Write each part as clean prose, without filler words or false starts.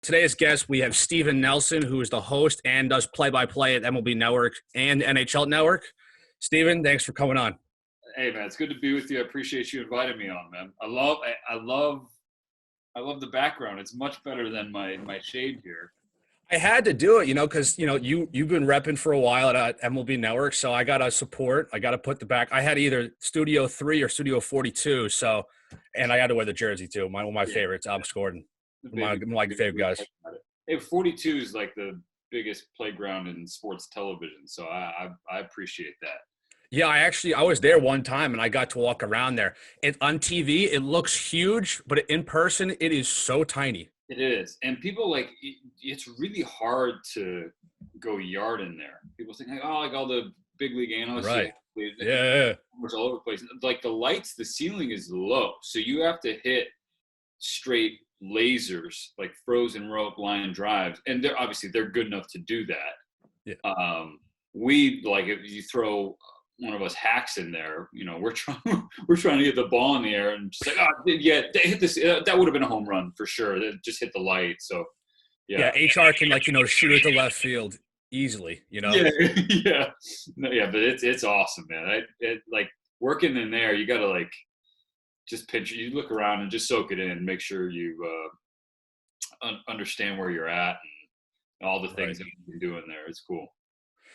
Today's guest, we have Steven Nelson, who is the host and does play-by-play at MLB Network and NHL Network. Steven, thanks for coming on. Hey man, it's good to be with you. I appreciate you inviting me on, man. I love the background. It's much better than my shade here. I had to do it, because you've been repping for a while at MLB Network, so I got to support. I got to put the back. I had either Studio 3 or Studio 42, and I had to wear the jersey too. One of my favorites, Alex Gordon. My favorite guys. Hey, 42 is like the biggest playground in sports television, so I appreciate that. Yeah, I was there one time and I got to walk around there. On TV, it looks huge, but in person, it is so tiny. It is, and people it's really hard to go yard in there. People think like all the big league analysts, right? Yeah, it's all over the place. Like the lights, the ceiling is low, so you have to hit straight lasers, like frozen rope line drives, and they're good enough to do that. Yeah. We if you throw one of us hacks in there, we're trying to get the ball in the air and just they hit this. That would have been a home run for sure. They just hit the light. So yeah, HR can shoot at the left field easily. Yeah. But it's awesome, man. Like working in there, you gotta just picture. You look around and just soak it in. Make sure you understand where you're at and all the things that you can do in there. It's cool.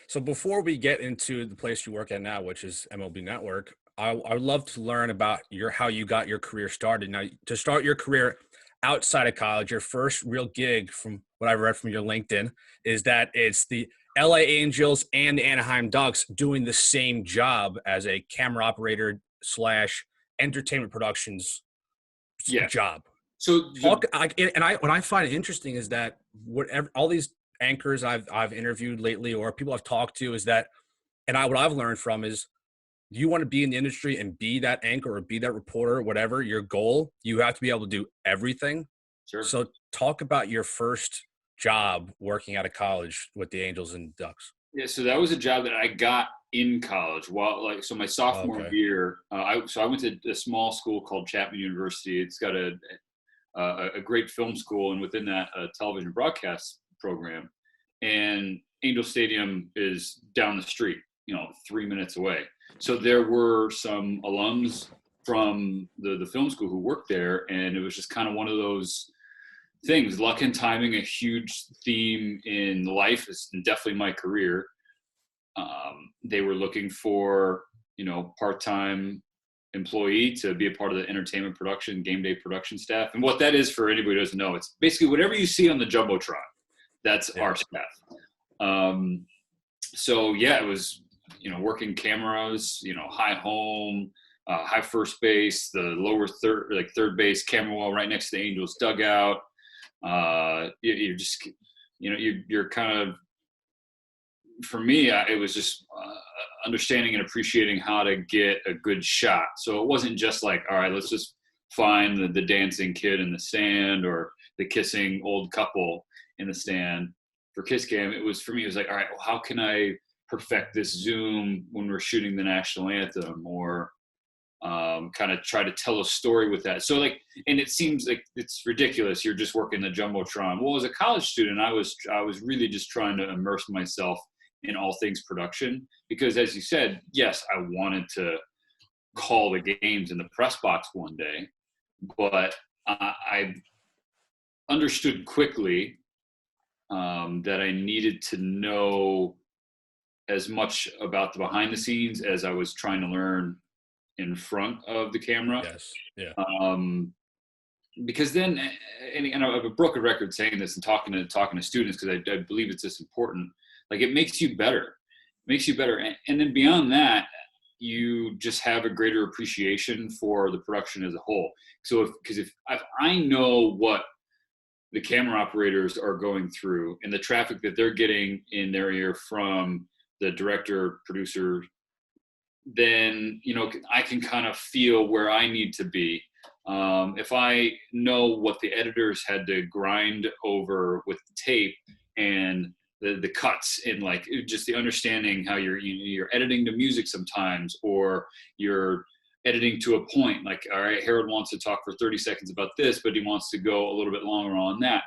So before we get into the place you work at now, which is MLB Network, I would love to learn about how you got your career started. Now, to start your career outside of college, your first real gig, from what I read from your LinkedIn, is that it's the LA Angels and the Anaheim Ducks doing the same job as a camera operator / entertainment productions job. So what I find it interesting is that all these anchors I've interviewed lately or people I've talked to is that, what I've learned from is, you want to be in the industry and be that anchor or be that reporter, whatever your goal, you have to be able to do everything. Sure. So talk about your first job working out of college with the Angels and Ducks. Yeah, so that was a job that I got in college. So my sophomore year, I went to a small school called Chapman University. It's got a great film school, and within that, a television broadcast program. And Angel Stadium is down the street, 3 minutes away. So there were some alums from the film school who worked there, and it was just kind of one of those things. Luck and timing, a huge theme in life, is definitely my career. They were looking for, part-time employee to be a part of the entertainment production, game day production staff. And what that is, for anybody who doesn't know, it's basically whatever you see on the Jumbotron. That's our staff. So yeah, it was, working cameras, high home, high first base, the lower third base camera wall right next to the Angels dugout. You're just, you're kind of, for me, it was just understanding and appreciating how to get a good shot. So it wasn't just all right, let's just find the dancing kid in the stand or the kissing old couple in the stand for Kiss Cam. For me, it was all right, well, how can I perfect this zoom when we're shooting the national anthem, or kind of try to tell a story with that. So and it seems like it's ridiculous. You're just working the Jumbotron. Well, as a college student, I was really just trying to immerse myself in all things production, because as you said, yes, I wanted to call the games in the press box one day, but I understood quickly that I needed to know as much about the behind the scenes as I was trying to learn in front of the camera. Yes. Yeah. Because then, and I have a broken record saying this and talking to students, because I believe it's just important. It makes you better. And then beyond that, you just have a greater appreciation for the production as a whole. So if I know what the camera operators are going through and the traffic that they're getting in their ear from the director, producer, then, I can kind of feel where I need to be. If I know what the editors had to grind over with the tape and the cuts and just the understanding how you're editing the music sometimes, or you're editing to a point, all right, Harold wants to talk for 30 seconds about this, but he wants to go a little bit longer on that.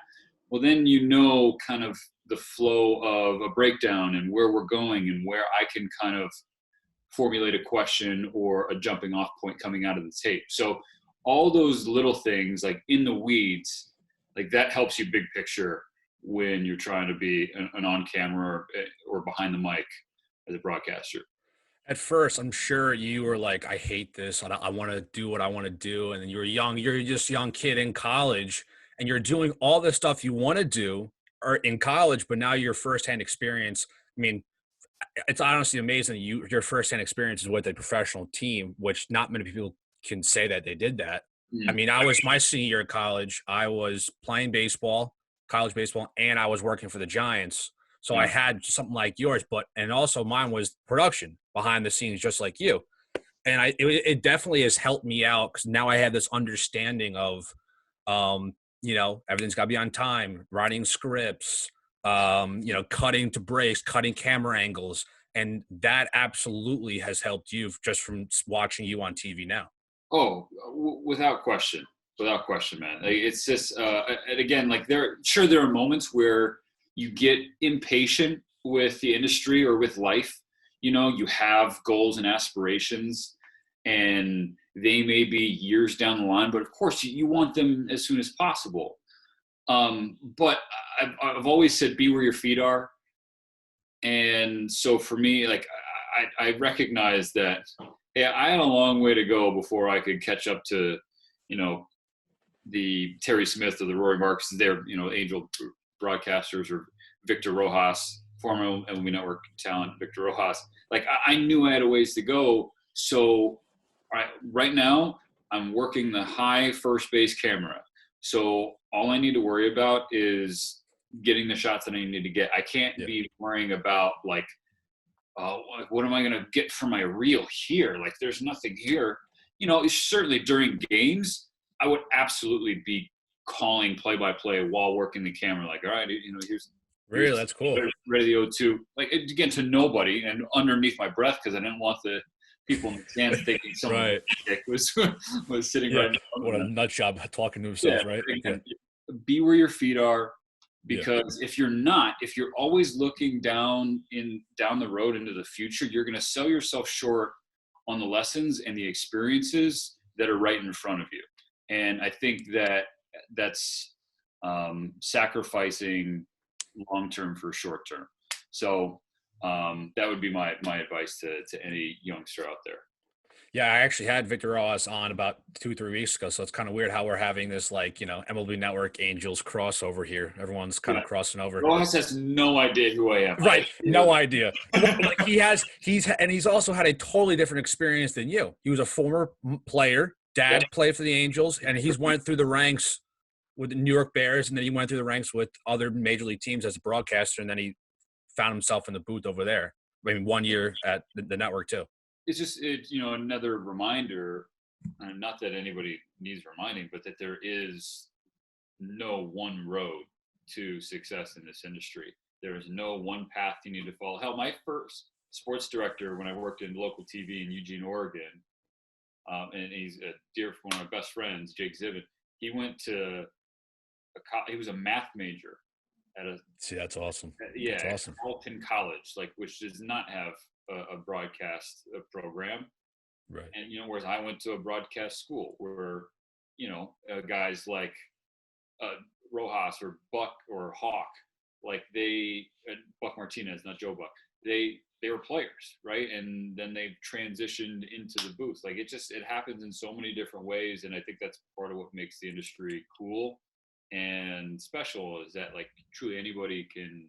well, then you know kind of the flow of a breakdown and where we're going and where I can kind of formulate a question or a jumping off point coming out of the tape. So all those little things like in the weeds, like that helps you big picture when you're trying to be an on camera or behind the mic as a broadcaster. At first, I'm sure you were like, I hate this. I want to do what I want to do. And then you're young, you're just a young kid in college and you're doing all the stuff you want to do or in college, but now your firsthand experience. I mean, it's honestly amazing that your firsthand experience is with a professional team, which not many people can say that they did that. I mean, I was my senior year of college. I was playing baseball, college baseball, and I was working for the Giants. So I had something like yours, and also mine was production behind the scenes, just like you. And it definitely has helped me out because now I have this understanding of, everything's got to be on time, writing scripts, cutting to breaks, cutting camera angles. And that absolutely has helped you just from watching you on TV now. Oh, without question, man. Like, it's just, and again, like there are moments where you get impatient with the industry or with life. You have goals and aspirations, and they may be years down the line, but of course you want them as soon as possible. But I've always said, be where your feet are. And so for me, like I recognize that, yeah, I had a long way to go before I could catch up to, the Terry Smith or the Rory Marks, their, angel broadcasters, or Victor Rojas, former MLB Network talent, Victor Rojas. Like I knew I had a ways to go. So right now I'm working the high first base camera. So all I need to worry about is getting the shots that I need to get. I can't be worrying about like, what am I going to get from my reel here? Like there's nothing here. Certainly during games, I would absolutely be calling play-by-play while working the camera. Like, all right, here's really, that's cool. Ready the 0-2. Like again, to nobody and underneath my breath, because I didn't want the people in the stands thinking someone was sitting right in front of what them. A nut job talking to himself, right? Be where your feet are, because if you're always looking down the road into the future, you're going to sell yourself short on the lessons and the experiences that are right in front of you. And I think that's sacrificing long-term for short-term. So that would be my advice to any youngster out there. Yeah, I actually had Victor Ross on about 2-3 weeks ago, so it's kind of weird how we're having this MLB Network Angels crossover here. Everyone's kind of crossing over. Ross has no idea who I am. Right, no idea. Like he's also had a totally different experience than you. He was a former player. Dad played for the Angels, and he's went through the ranks with the New York Bears, and then he went through the ranks with other major league teams as a broadcaster, and then he found himself in the booth over there. I mean, 1 year at the network too. It's just another reminder, not that anybody needs reminding, but that there is no one road to success in this industry. There is no one path you need to follow. Hell, my first sports director when I worked in local TV in Eugene, Oregon, and he's one of my best friends, Jake Zivit. He went to he was a math major at that's awesome. That's awesome. Carleton College, which does not have a broadcast program, right? And whereas I went to a broadcast school where guys like Rojas or Buck or Hawk, Buck Martinez, not Joe Buck, they were players, right? And then they transitioned into the booth. Like it happens in so many different ways, and I think that's part of what makes the industry cool and special, is that truly anybody can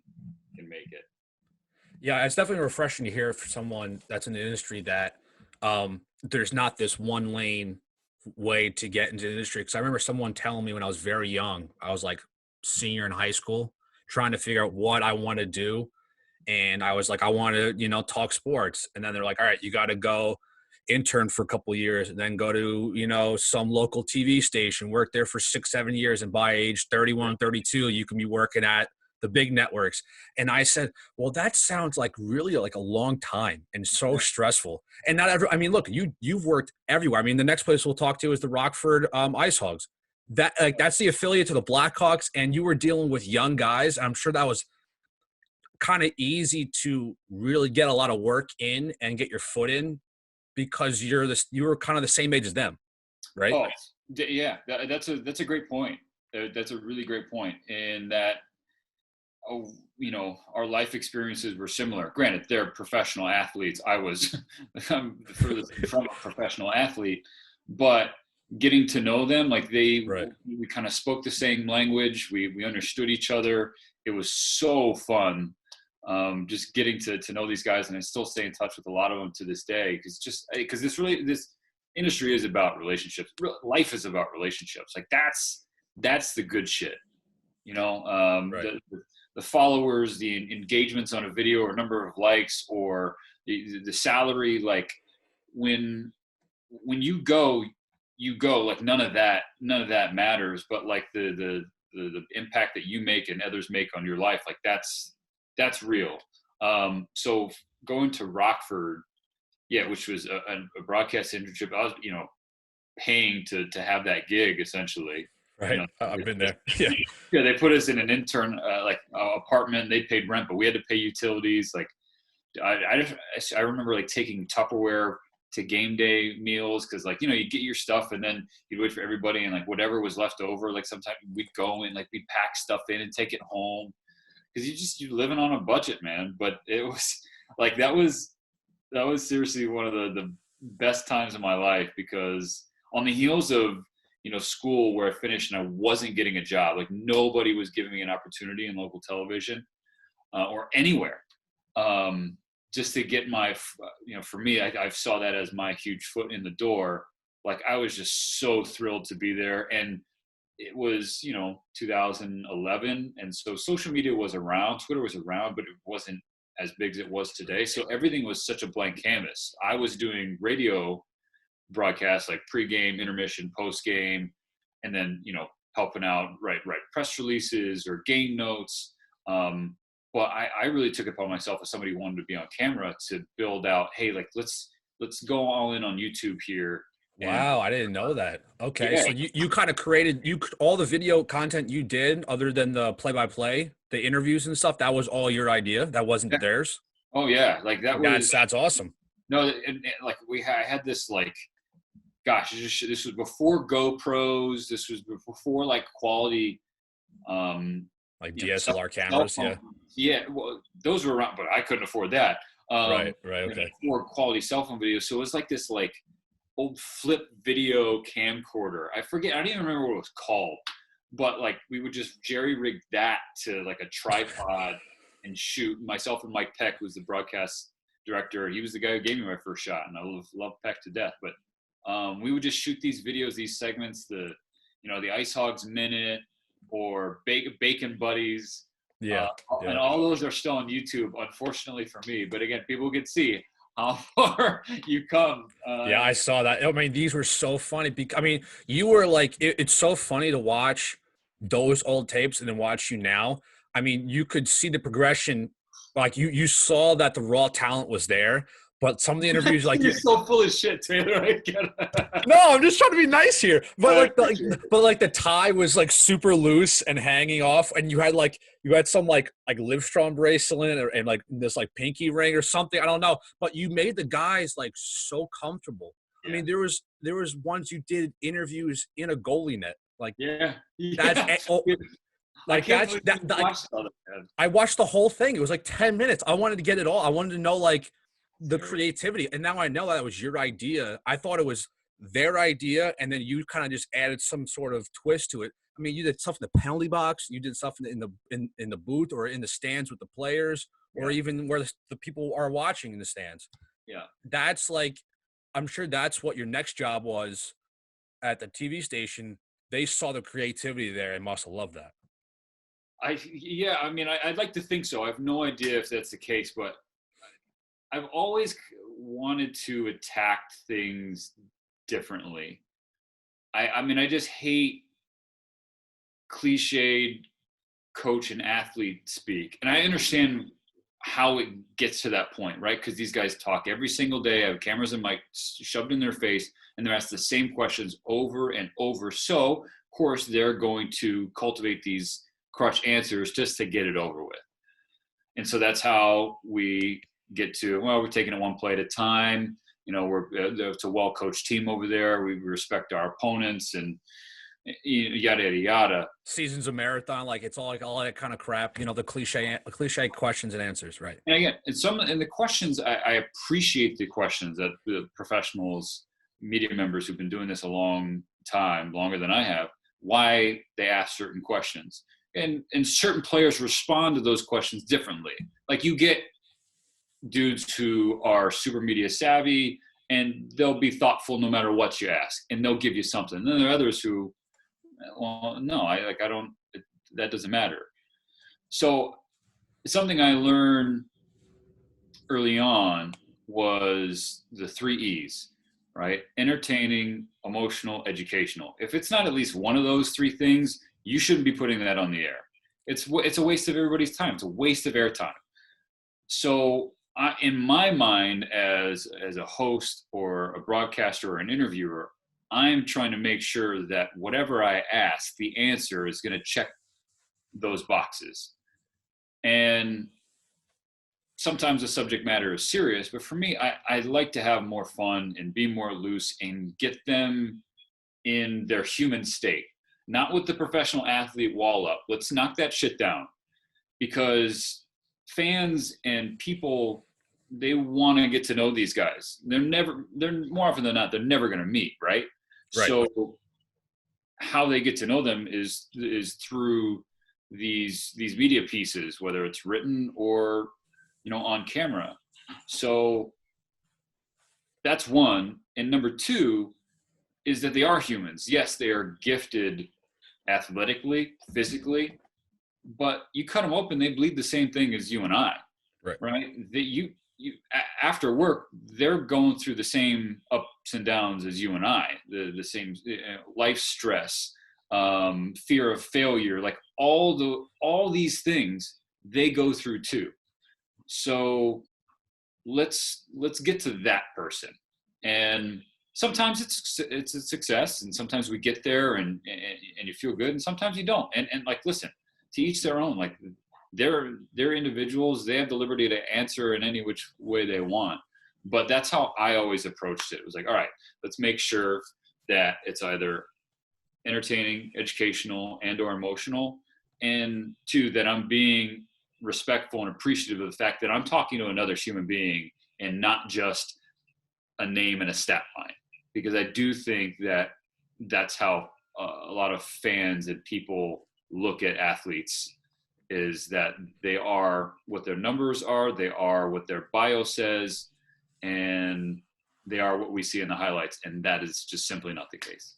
make it. Yeah, it's definitely refreshing to hear for someone that's in the industry that there's not this one lane way to get into the industry. Because I remember someone telling me when I was very young, I was like senior in high school, trying to figure out what I want to do. And I was like, I want to, talk sports. And then they're like, all right, you got to go intern for a couple of years and then go to, some local TV station, work there for 6-7 years. And by age 31, 32, you can be working at the big networks. And I said, well, that sounds like really like a long time and so stressful. And look, you've worked everywhere. I mean, the next place we'll talk to is the Rockford Ice Hogs. that's the affiliate to the Blackhawks, and you were dealing with young guys. I'm sure that was kind of easy to really get a lot of work in and get your foot in because you were kind of the same age as them, right? Oh, yeah, that's a great point. That's a really great point. In that, our life experiences were similar. Granted, they're professional athletes. I was I'm the furthest from a professional athlete, but getting to know them, like we kind of spoke the same language. We understood each other. It was so fun. Just getting to know these guys, and I still stay in touch with a lot of them to this day. Because this industry is about relationships. Life is about relationships. Like that's the good shit. The followers, the engagements on a video, or number of likes, or the salary. Like when you go, like none of that matters. But like the impact that you make and others make on your life, like that's real. So going to Rockford, which was a broadcast internship, I was paying to have that gig essentially. Right. I've been there. Yeah. Yeah. They put us in an intern apartment. They paid rent, but we had to pay utilities. Like I remember like taking Tupperware to game day meals, because like you get your stuff and then you'd wait for everybody, and like whatever was left over, like sometimes we'd go and like we'd pack stuff in and take it home, because you're living on a budget, man. But it was like that was seriously one of the best times of my life, because on the heels of school, where I finished and I wasn't getting a job, like nobody was giving me an opportunity in local television or anywhere. Just to get my, for me, I saw that as my huge foot in the door. Like I was just so thrilled to be there. And it was, 2011. And so social media was around, Twitter was around, but it wasn't as big as it was today. So everything was such a blank canvas. I was doing radio broadcasts, like pregame, intermission, postgame, and then, helping out, write press releases or game notes. But I really took it upon myself as somebody who wanted to be on camera to build out, hey, like let's go all in on YouTube here. Wow, I didn't know that. Okay, yeah. So you kind of created all the video content you did, other than the play-by-play, the interviews and stuff. That was all your idea. That wasn't theirs. Oh yeah, like that's awesome. No, like I had this like, gosh, this was before GoPros. This was before like quality, like DSLR cameras. Yeah. Well, those were around, but I couldn't afford that. Right. Okay. For quality cell phone video, so it was like this like old flip video camcorder. I forget. I don't even remember what it was called, but like we would just jerry rig that to like a tripod and shoot. Myself and Mike Peck, who's the broadcast director, he was the guy who gave me my first shot, and I love Peck to death. But we would just shoot these videos, these segments, the Ice Hogs Minute or Bacon Buddies. Yeah. And all those are still on YouTube, unfortunately for me. But again, people can see how far you come. Yeah, I saw that. I mean, these were so funny. I mean, you were like, it's so funny to watch those old tapes and then watch you now. I mean, you could see the progression. Like you saw that the raw talent was there. But some of the interviews, like you're so full of shit, Taylor. I get it. No, I'm just trying to be nice here. But like the tie was like super loose and hanging off, and you had some like Livestrong bracelet and like this like pinky ring or something. I don't know. But you made the guys like so comfortable. Yeah. I mean, there was ones you did interviews in a goalie net. Like that's I watched the whole thing. It was like 10 minutes. I wanted to get it all. I wanted to know like the creativity, and now I know that was your idea. I thought it was their idea, and then you kind of just added some sort of twist to it. I mean, you did stuff in the penalty box, you did stuff in the booth or in the stands with the players, or even where the people are watching in the stands. Yeah, that's like, I'm sure that's what your next job was at the TV station. They saw the creativity there and must have loved that. I mean, I'd like to think so. I have no idea if that's the case, but I've always wanted to attack things differently. I mean, I just hate cliched coach and athlete speak. And I understand how it gets to that point, right? Because these guys talk every single day, have cameras and mics shoved in their face, and they're asked the same questions over and over. So course, they're going to cultivate these crutch answers just to get it over with. And so that's how we get to, well, we're taking it one play at a time. You know, it's a well-coached team over there. We respect our opponents and yada, yada, yada. Season's a marathon. Like, it's all that kind of crap, you know, the cliche questions and answers, right? And again, and the questions, I appreciate the questions that the professionals, media members who've been doing this a long time, longer than I have, why they ask certain questions. And certain players respond to those questions differently. Like, you get dudes who are super media savvy and they'll be thoughtful no matter what you ask, and they'll give you something. And then there are others who, well, no, that doesn't matter. So something I learned early on was the 3 E's, right? Entertaining, emotional, educational. If it's not at least one of those 3 things, you shouldn't be putting that on the air. It's a waste of everybody's time. It's a waste of airtime. So in my mind, as a host or a broadcaster or an interviewer, I'm trying to make sure that whatever I ask, the answer is going to check those boxes. And sometimes the subject matter is serious, but for me, I like to have more fun and be more loose and get them in their human state, not with the professional athlete wall up. Let's knock that shit down, because fans and people, they want to get to know these guys. They're more often than not, they're never going to meet. Right. So how they get to know them is through these media pieces, whether it's written or, you know, on camera. So that's one. And number 2 is that they are humans. Yes, they are gifted athletically, physically, but you cut them open, they bleed the same thing as you and I. Right? You after work, they're going through the same ups and downs as you and I, the same life stress, fear of failure, like all these things they go through too. So let's get to that person. And sometimes it's a success, and sometimes we get there and you feel good, and sometimes you don't. And like, listen, to each their own. Like, they're individuals. They have the liberty to answer in any which way they want. But that's how I always approached it. It was like, all right, let's make sure that it's either entertaining, educational, and or emotional. And 2, that I'm being respectful and appreciative of the fact that I'm talking to another human being and not just a name and a stat line. Because I do think that that's how a lot of fans and people look at athletes, is that they are what their numbers are, they are what their bio says, and they are what we see in the highlights. And that is just simply not the case.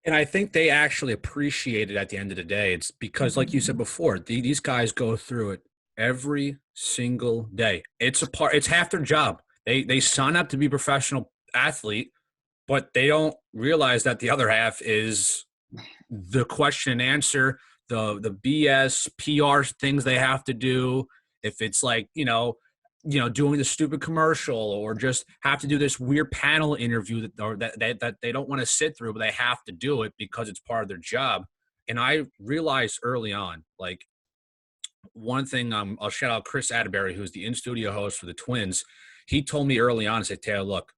And I think they actually appreciate it at the end of the day. It's because, like you said before, these guys go through it every single day. It's half their job. They sign up to be a professional athlete, but they don't realize that the other half is the question and answer, the BS PR things they have to do. If it's like, you know, doing the stupid commercial, or just have to do this weird panel interview that they don't want to sit through, but they have to do it because it's part of their job. And I realized early on, like, one thing, I'll shout out Chris Atterbury, who's the in-studio host for the Twins. He told me early on, said, Taylor, look,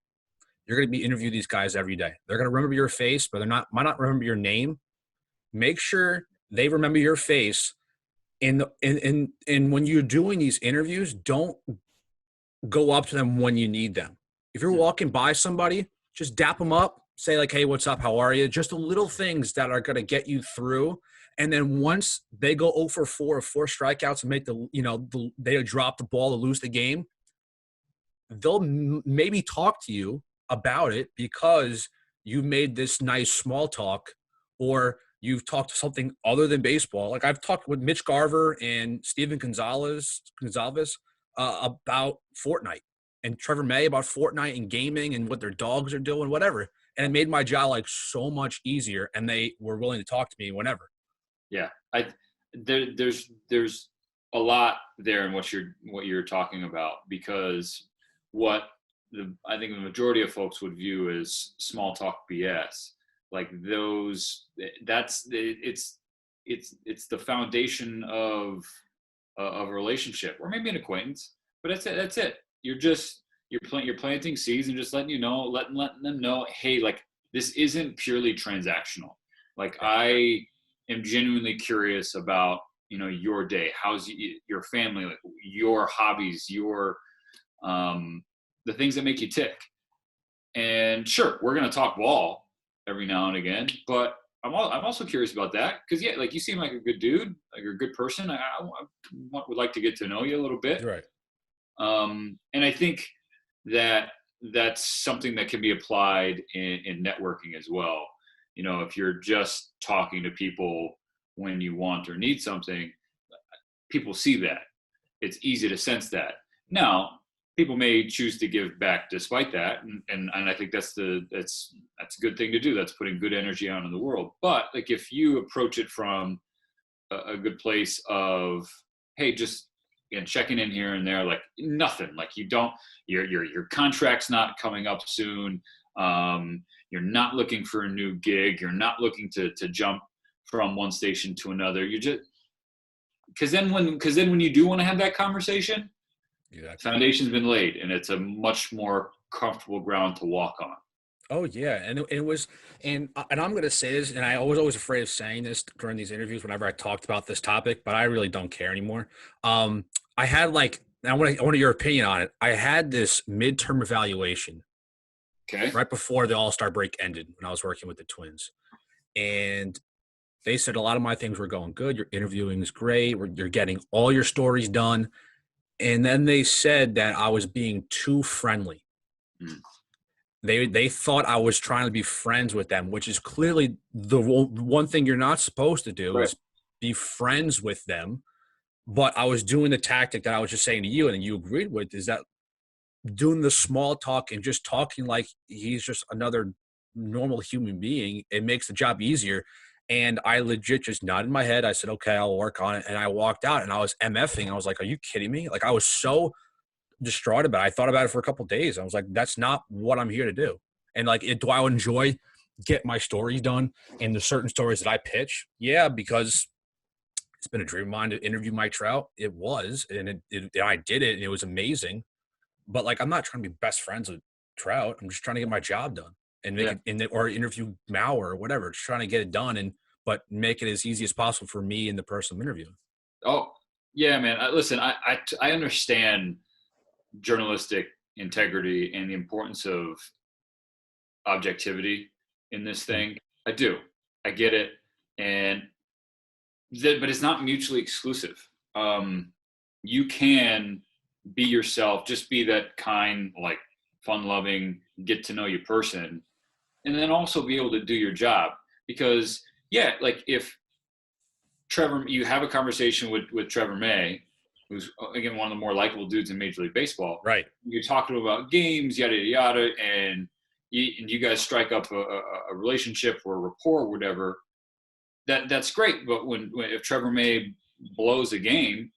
you're going to be interviewing these guys every day. They're going to remember your face, but might not remember your name. Make sure they remember your face. And when you're doing these interviews, don't go up to them when you need them. If you're walking by somebody, just dap them up, say like, hey, what's up? How are you? Just the little things that are going to get you through. And then once they go 0 for 4 or 4 strikeouts and make they drop the ball to lose the game, they'll maybe talk to you about it because you made this nice small talk, or you've talked to something other than baseball. Like, I've talked with Mitch Garver and Steven Gonzalez about Fortnite, and Trevor May about Fortnite and gaming and what their dogs are doing, whatever. And it made my job like so much easier, and they were willing to talk to me whenever. Yeah, there's a lot there in what you're talking about, because what I think the majority of folks would view as small talk BS like it's the foundation of a relationship, or maybe an acquaintance, but that's it. You're planting seeds and just letting them know, hey, like, this isn't purely transactional. Like, I am genuinely curious about, your day, how's your family, like your hobbies, your the things that make you tick. And sure, we're going to talk ball every now and again, but I'm also curious about that, because like, you seem like a good dude, like you're a good person. I would like to get to know you a little bit. Right. And I think that that's something that can be applied in networking as well. If you're just talking to people when you want or need something, people see that. It's easy to sense that. Now, people may choose to give back despite that, and I think that's a good thing to do. That's putting good energy out in the world. But like, if you approach it from a good place of, hey, just checking in here and there, like nothing, like your contract's not coming up soon, you're not looking for a new gig, you're not looking to jump from one station to another, you're just, because then when you do want to have that conversation, exactly, foundation's been laid, and it's a much more comfortable ground to walk on. Oh yeah, and it was, and I'm going to say this, and I was always afraid of saying this during these interviews whenever I talked about this topic, but I really don't care anymore. I had I want your opinion on it. I had this midterm evaluation, right before the All-Star break ended, when I was working with the Twins, and they said a lot of my things were going good. Your interviewing is great. You're getting all your stories done. And then they said that I was being too friendly. Mm. They thought I was trying to be friends with them, which is clearly the one thing you're not supposed to do, right, is be friends with them. But I was doing the tactic that I was just saying to you, and you agreed with, is that doing the small talk and just talking like he's just another normal human being, it makes the job easier. And I legit just nodded my head. I said, okay, I'll work on it. And I walked out, and I was MFing. I was like, are you kidding me? Like, I was so distraught about it. I thought about it for a couple of days. I was like, that's not what I'm here to do. And like, do I enjoy get my stories done and the certain stories that I pitch? Yeah, because it's been a dream of mine to interview Mike Trout. It was, and I did it, and it was amazing. But like, I'm not trying to be best friends with Trout. I'm just trying to get my job done. And make it, or interview Mauer or whatever. Just trying to get it done, but make it as easy as possible for me and the person I'm interviewing. Oh, yeah, man. Listen, I understand journalistic integrity and the importance of objectivity in this thing. I do. I get it. But it's not mutually exclusive. You can be yourself, just be that kind, like, fun-loving, get-to-know-you person, and then also be able to do your job. Because, like, if you have a conversation with Trevor May, who's, again, one of the more likable dudes in Major League Baseball. Right. You talk to him about games, yada, yada, yada, and you guys strike up a relationship or a rapport or whatever, that's great. But if Trevor May blows a game,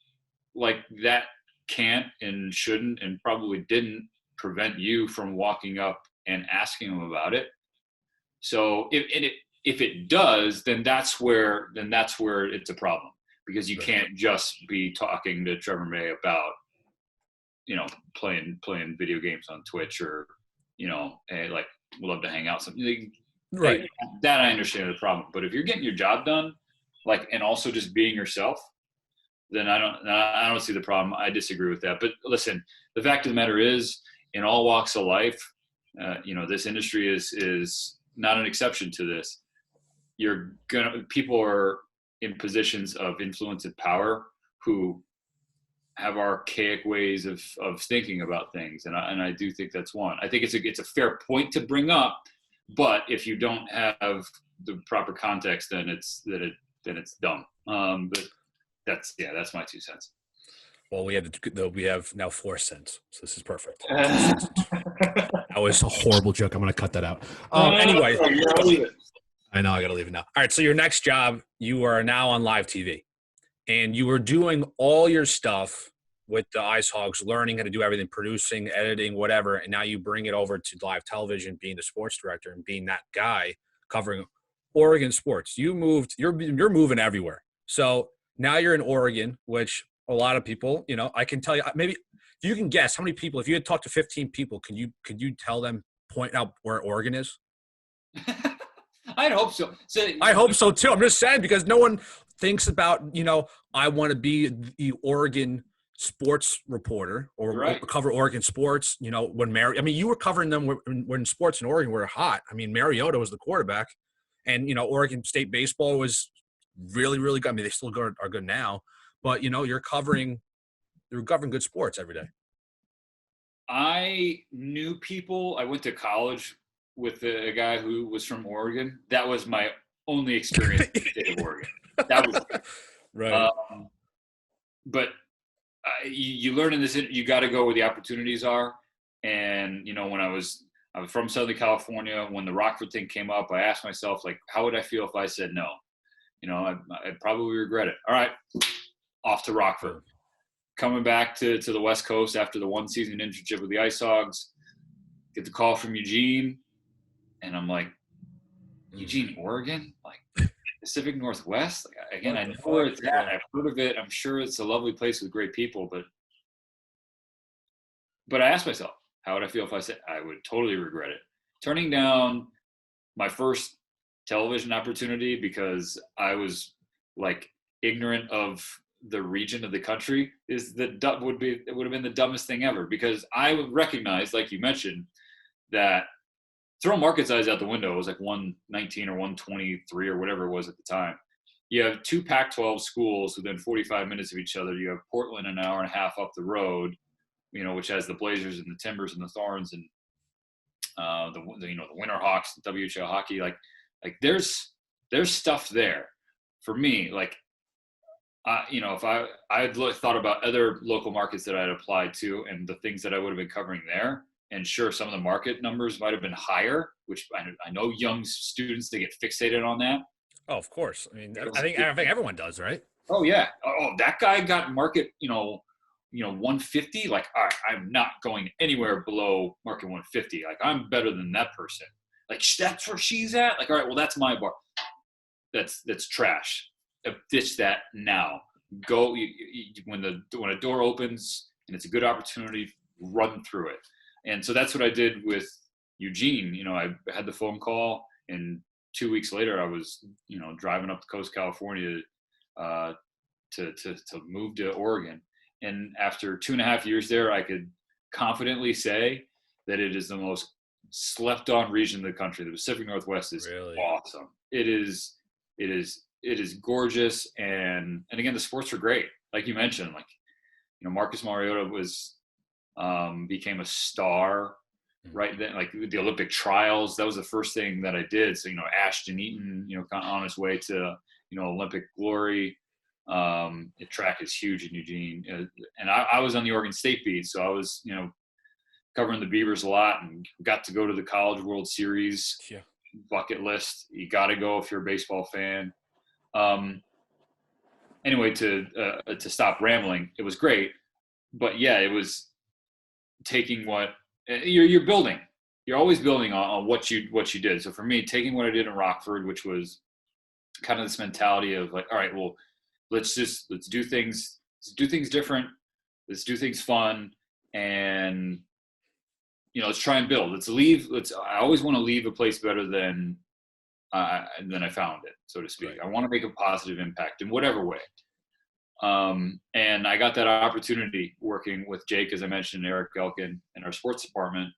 like, that can't and shouldn't and probably didn't prevent you from walking up and asking him about it. So if it does, then that's where it's a problem, because you can't just be talking to Trevor May about, playing video games on Twitch, or, hey, like, we'd love to hang out, something. Right. Hey, that I understand the problem. But if you're getting your job done, like, and also just being yourself, then I don't see the problem. I disagree with that. But listen, the fact of the matter is, in all walks of life, this industry is not an exception to this. People are in positions of influence and power who have archaic ways of thinking about things, and I do think that's one. I think it's a fair point to bring up, but if you don't have the proper context, then it's dumb. But that's my 2 cents. Well, we have now 4 cents, so this is perfect. That was a horrible joke. I'm going to cut that out. Anyway, I know I got to leave it now. All right, so your next job, you are now on live TV, and you were doing all your stuff with the Ice Hogs, learning how to do everything, producing, editing, whatever, and now you bring it over to live television, being the sports director and being that guy, covering Oregon sports. You're moving everywhere. So now you're in Oregon, which a lot of people, I can tell you, maybe if you can guess how many people, if you had talked to 15 people, could you tell them, point out where Oregon is? I'd hope so. I hope so too. I'm just saying, because no one thinks about, I want to be the Oregon sports reporter or cover Oregon sports. When you were covering them when sports in Oregon were hot. I mean, Mariota was the quarterback, and Oregon State baseball was really, really good. I mean, they still are good now, but you're covering good sports every day. I knew people. I went to college with a guy who was from Oregon. That was my only experience in the state of Oregon. That was right. But you learn in this, you got to go where the opportunities are. And when I was from Southern California, when the Rockford thing came up, I asked myself, like, how would I feel if I said no? I'd probably regret it. All right, off to Rockford. Coming back to the West Coast after the 1-season internship with the Ice Hogs, get the call from Eugene, and I'm like, Eugene, Oregon? Like, Pacific Northwest? Like, again, I know where it's at. I've heard of it. I'm sure it's a lovely place with great people, but I asked myself, how would I feel if I said I would totally regret it? Turning down my first television opportunity because I was like ignorant of the region of the country would have been the dumbest thing ever, because I would recognize, like you mentioned, that throw market size out the window. It was like 119 or 123 or whatever it was at the time. You have two Pac-12 schools within 45 minutes of each other. You have Portland an hour and a half up the road, which has the Blazers and the Timbers and the Thorns and the Winter Hawks, the WHL hockey. Like there's stuff there for me. Like, if I'd thought about other local markets that I'd applied to and the things that I would have been covering there, and sure, some of the market numbers might have been higher, which I know young students, they get fixated on that. Oh, of course. I mean, I think everyone does, right? Oh yeah. Oh, that guy got market, 150. Like, all right, I'm not going anywhere below market 150. Like, I'm better than that person. Like, that's where she's at. Like, all right, well, that's my bar. That's trash. Ditch that now. Go when a door opens and it's a good opportunity, run through it. And so that's what I did with Eugene. I had the phone call, and 2 weeks later I was driving up the coast of California to move to Oregon. And after 2.5 years there, I could confidently say that it is the most slept on region of the country. The Pacific Northwest is really awesome. It is gorgeous, and again, the sports are great. Like you mentioned, Marcus Mariota became a star right then. Like the Olympic trials, that was the first thing that I did. So Ashton Eaton, kind of on his way to Olympic glory. The track is huge in Eugene, and I was on the Oregon State beat, so I was covering the Beavers a lot, and got to go to the College World Series. Yeah. Bucket list. You got to go if you're a baseball fan. Anyway, to stop rambling, it was great, but yeah, it was taking what you're building. You're always building on what you did. So for me, taking what I did in Rockford, which was kind of this mentality of like, all right, well, let's do things different. Let's do things fun, and let's try and build. I always want to leave a place better than I found it, so to speak. Right. I want to make a positive impact in whatever way. And I got that opportunity working with Jake, as I mentioned, Eric Belkin in our sports department.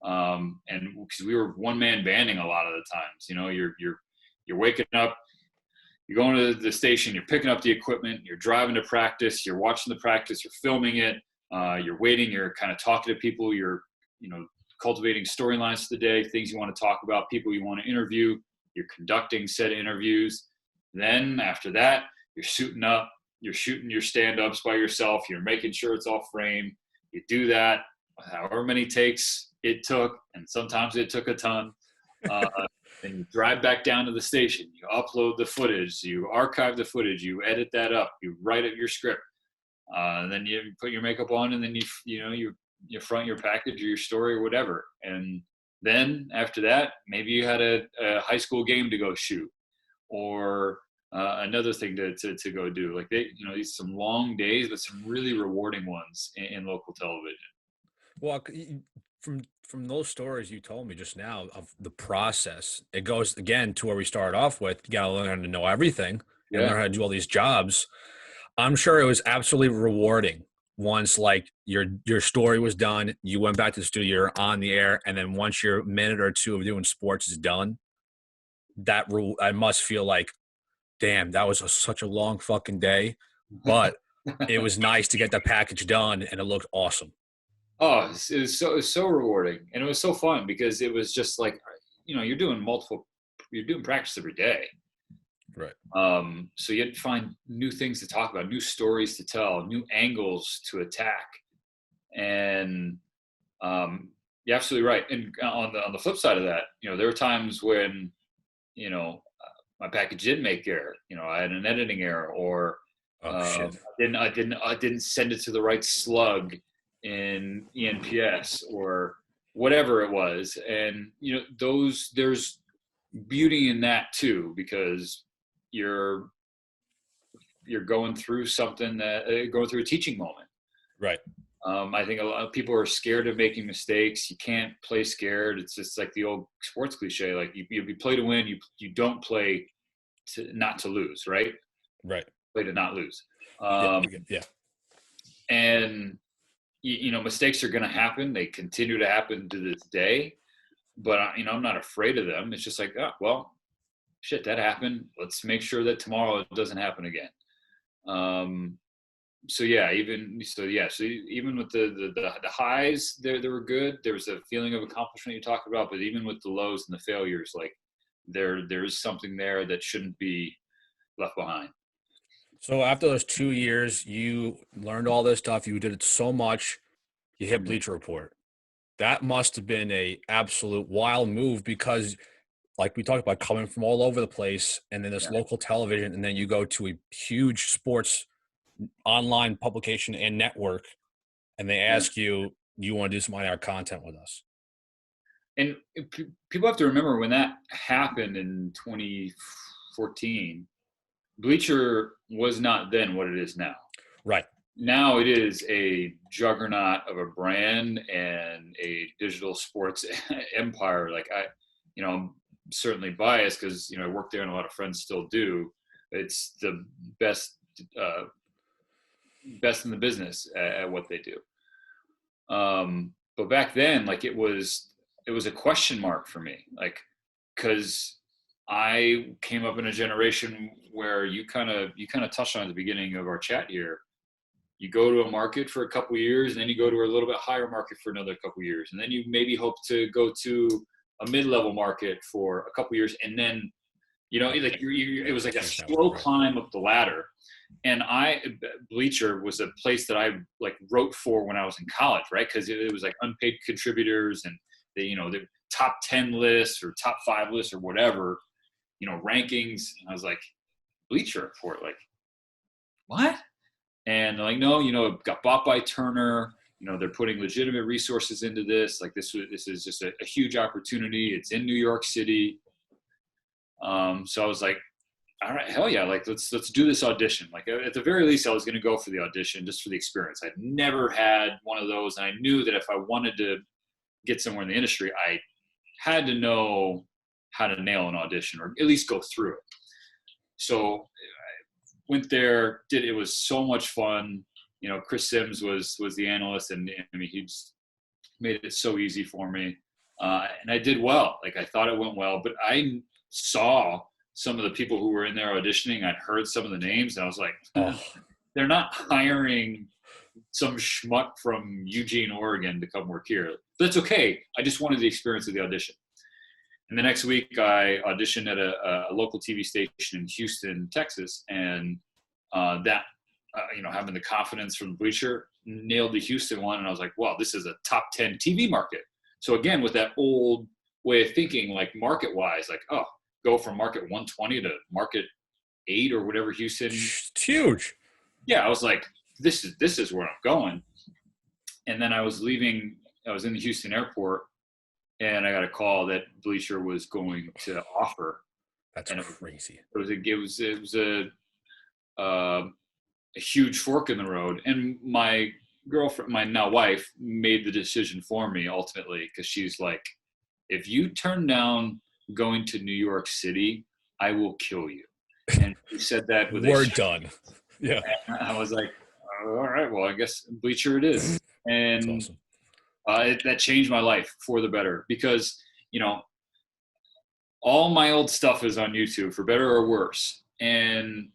And because we were one-man banding a lot of the times, you're waking up, you're going to the station, you're picking up the equipment, you're driving to practice, you're watching the practice, you're filming it, you're waiting, you're kind of talking to people, you're cultivating storylines for the day, things you want to talk about, people you want to interview. You're conducting said interviews. Then after that, you're suiting up, you're shooting your stand-ups by yourself, you're making sure it's all framed. You do that however many takes it took, and sometimes it took a ton. Then you drive back down to the station, you upload the footage, you archive the footage, you edit that up, you write up your script. Then you put your makeup on, and then you front your package or your story or whatever. And Then after that, maybe you had a high school game to go shoot, or another thing to go do. Like these some long days, but some really rewarding ones in local television. Well, from those stories you told me just now of the process, it goes again to where we started off with. You got to learn how to know everything and learn how to do all these jobs. I'm sure it was absolutely rewarding once like your story was done, you went back to the studio, you're on the air, and then once your minute or two of doing sports is done, I must feel like, damn, that was such a long fucking day, but it was nice to get the package done and it looked awesome. Oh, it was so rewarding, and it was so fun because it was just like, you're doing practice every day. Right. So you had to find new things to talk about, new stories to tell, new angles to attack. And you're absolutely right. And on the flip side of that, there were times when, my package didn't make error. I had an editing error, or I didn't send it to the right slug in ENPS or whatever it was. And there's beauty in that too, because you're going through something going through a teaching moment. Right. I think a lot of people are scared of making mistakes. You can't play scared. It's just like the old sports cliche, like you play to win, you don't play not to lose, right? Right. Play to not lose. Yeah. And mistakes are going to happen. They continue to happen to this day, but I'm not afraid of them. It's just like, oh, well, shit, that happened. Let's make sure that tomorrow it doesn't happen again. So even with the highs, they were good. There was a feeling of accomplishment you talked about, but even with the lows and the failures, like there's something there that shouldn't be left behind. So after those 2 years, you learned all this stuff. You did it so much. You hit Bleacher Report. That must have been a absolute wild move because, like we talked about, coming from all over the place, and then this local television, and then you go to a huge sports online publication and network, and they ask you want to do some on-air content with us. And people have to remember when that happened in 2014, Bleacher was not then what it is now. Right. Now it is a juggernaut of a brand and a digital sports empire. Like I'm certainly biased because, I work there and a lot of friends still do. It's the best in the business at what they do. But back then, like it was a question mark for me, like, cause I came up in a generation where you kind of touched on at the beginning of our chat here. You go to a market for a couple of years, and then you go to a little bit higher market for another couple of years, and then you maybe hope to go to a mid-level market for a couple of years, and then it was like a slow climb up the ladder. And Bleacher was a place that I like wrote for when I was in college, right? Because it was like unpaid contributors, and the top 10 lists or top 5 lists or whatever, rankings. And I was like, Bleacher Report, like, what? And they're like, no, it got bought by Turner. They're putting legitimate resources into this. Like this is just a huge opportunity. It's in New York City. So I was like, all right, hell yeah. Like, let's do this audition. Like at the very least, I was going to go for the audition just for the experience. I'd never had one of those. And I knew that if I wanted to get somewhere in the industry, I had to know how to nail an audition or at least go through it. So I went there, it was so much fun. Chris Sims was the analyst, and I mean, he just made it so easy for me. And I did well. Like I thought it went well, but I saw some of the people who were in there auditioning. I'd heard some of the names, and I was like, they're not hiring some schmuck from Eugene, Oregon to come work here. But that's okay. I just wanted the experience of the audition. And the next week I auditioned at a local TV station in Houston, Texas. And having the confidence from Bleacher, nailed the Houston one. And I was like, wow, this is a top 10 TV market. So again, with that old way of thinking, like market wise, like, oh, go from market 120 to market 8 or whatever Houston. It's huge. Yeah. I was like, this is where I'm going. And then I was in the Houston airport, and I got a call that Bleacher was going to offer. That's crazy. It was a huge fork in the road, and my girlfriend, my now wife, made the decision for me ultimately, because she's like, if you turn down going to New York City, I will kill you. And she said that with We're done. Yeah. And I was like, all right, well, I guess Bleacher it is. And awesome. That changed my life for the better, because, you know, all my old stuff is on YouTube, for better or worse. And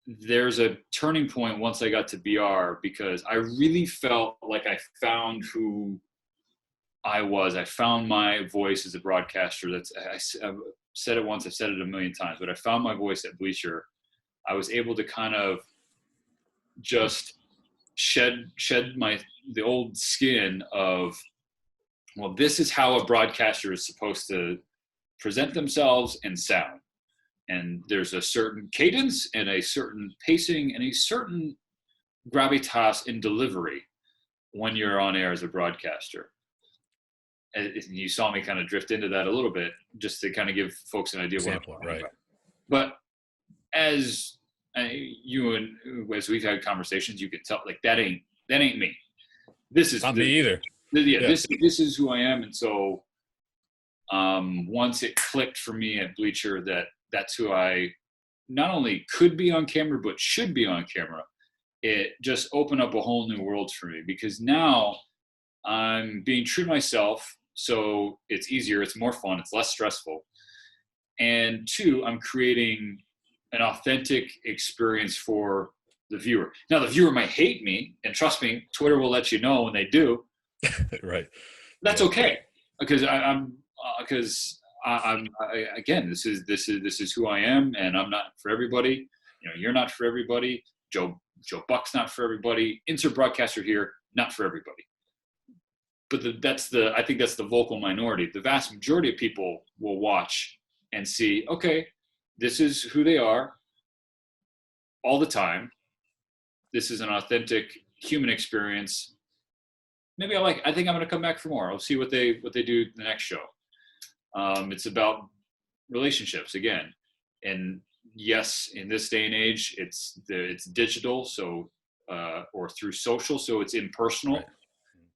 there's a turning point once I got to BR, because I really felt like I found who I was. I found my voice as a broadcaster. I've said it once, I've said it a million times, but I found my voice at Bleacher. I was able to kind of just shed the old skin of, well, this is how a broadcaster is supposed to present themselves and sound. And there's a certain cadence and a certain pacing and a certain gravitas in delivery when you're on air as a broadcaster. And you saw me kind of drift into that a little bit, just to kind of give folks an idea of what I'm talking about. But as as we've had conversations, you can tell, like, that ain't me. This is not me either. Yeah. This is who I am. And so once it clicked for me at Bleacher that that's who I not only could be on camera, but should be on camera, it just opened up a whole new world for me, because now I'm being true to myself. So it's easier, it's more fun, it's less stressful. And two, I'm creating an authentic experience for the viewer. Now, the viewer might hate me, and trust me, Twitter will let you know when they do. Right. That's okay, because again, this is who I am, and I'm not for everybody. You know, you're not for everybody. Joe Buck's not for everybody. Insert broadcaster here, not for everybody. But I think that's the vocal minority. The vast majority of people will watch and see, okay, this is who they are all the time. This is an authentic human experience. Maybe I think I'm going to come back for more. I'll see what they do the next show. It's about relationships again. And yes, in this day and age, it's digital, so or through social, so it's impersonal. Right.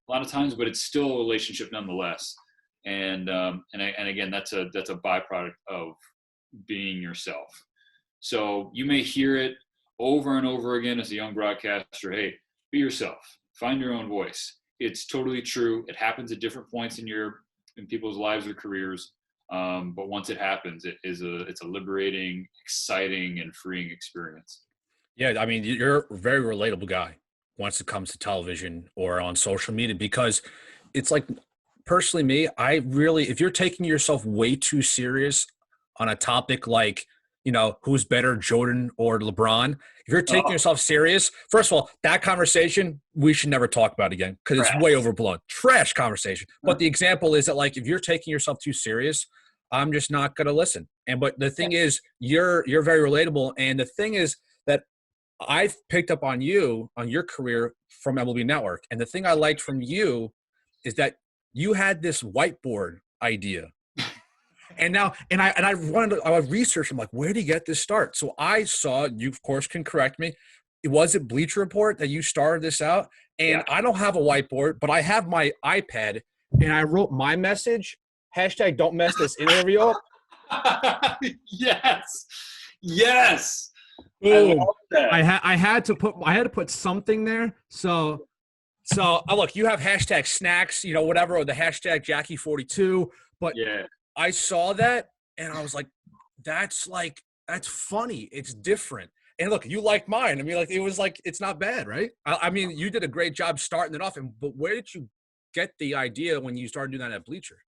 A lot of times, but it's still a relationship nonetheless. And again, that's a byproduct of being yourself. So you may hear it over and over again as a young broadcaster. Hey, be yourself. Find your own voice. It's totally true. It happens at different points in people's lives or careers. But once it happens, it's a liberating, exciting, and freeing experience. Yeah, I mean, you're a very relatable guy once it comes to television or on social media, because it's like, personally me, if you're taking yourself way too serious on a topic like, you know, who's better, Jordan or LeBron, if you're taking yourself serious, first of all, that conversation we should never talk about again, because it's way overblown. Trash conversation. But the example is that, like, if you're taking yourself too serious, I'm just not going to listen. But the thing is, you're very relatable. And the thing is that I've picked up on your career from MLB Network. And the thing I liked from you is that you had this whiteboard idea. And I researched, I'm like, where did you get this start? So I saw, you of course can correct me, was it Bleacher Report that you started this out? And I don't have a whiteboard, but I have my iPad, and I wrote my message, # don't mess this interview up. Yes. Boom. I had to put something there. So look, you have # snacks, you know, whatever, or the # Jackie42. But I saw that and I was like, that's funny. It's different. And look, you like mine. I mean, like, it was like, it's not bad, right? I mean, you did a great job starting it off. But where did you get the idea when you started doing that at Bleacher?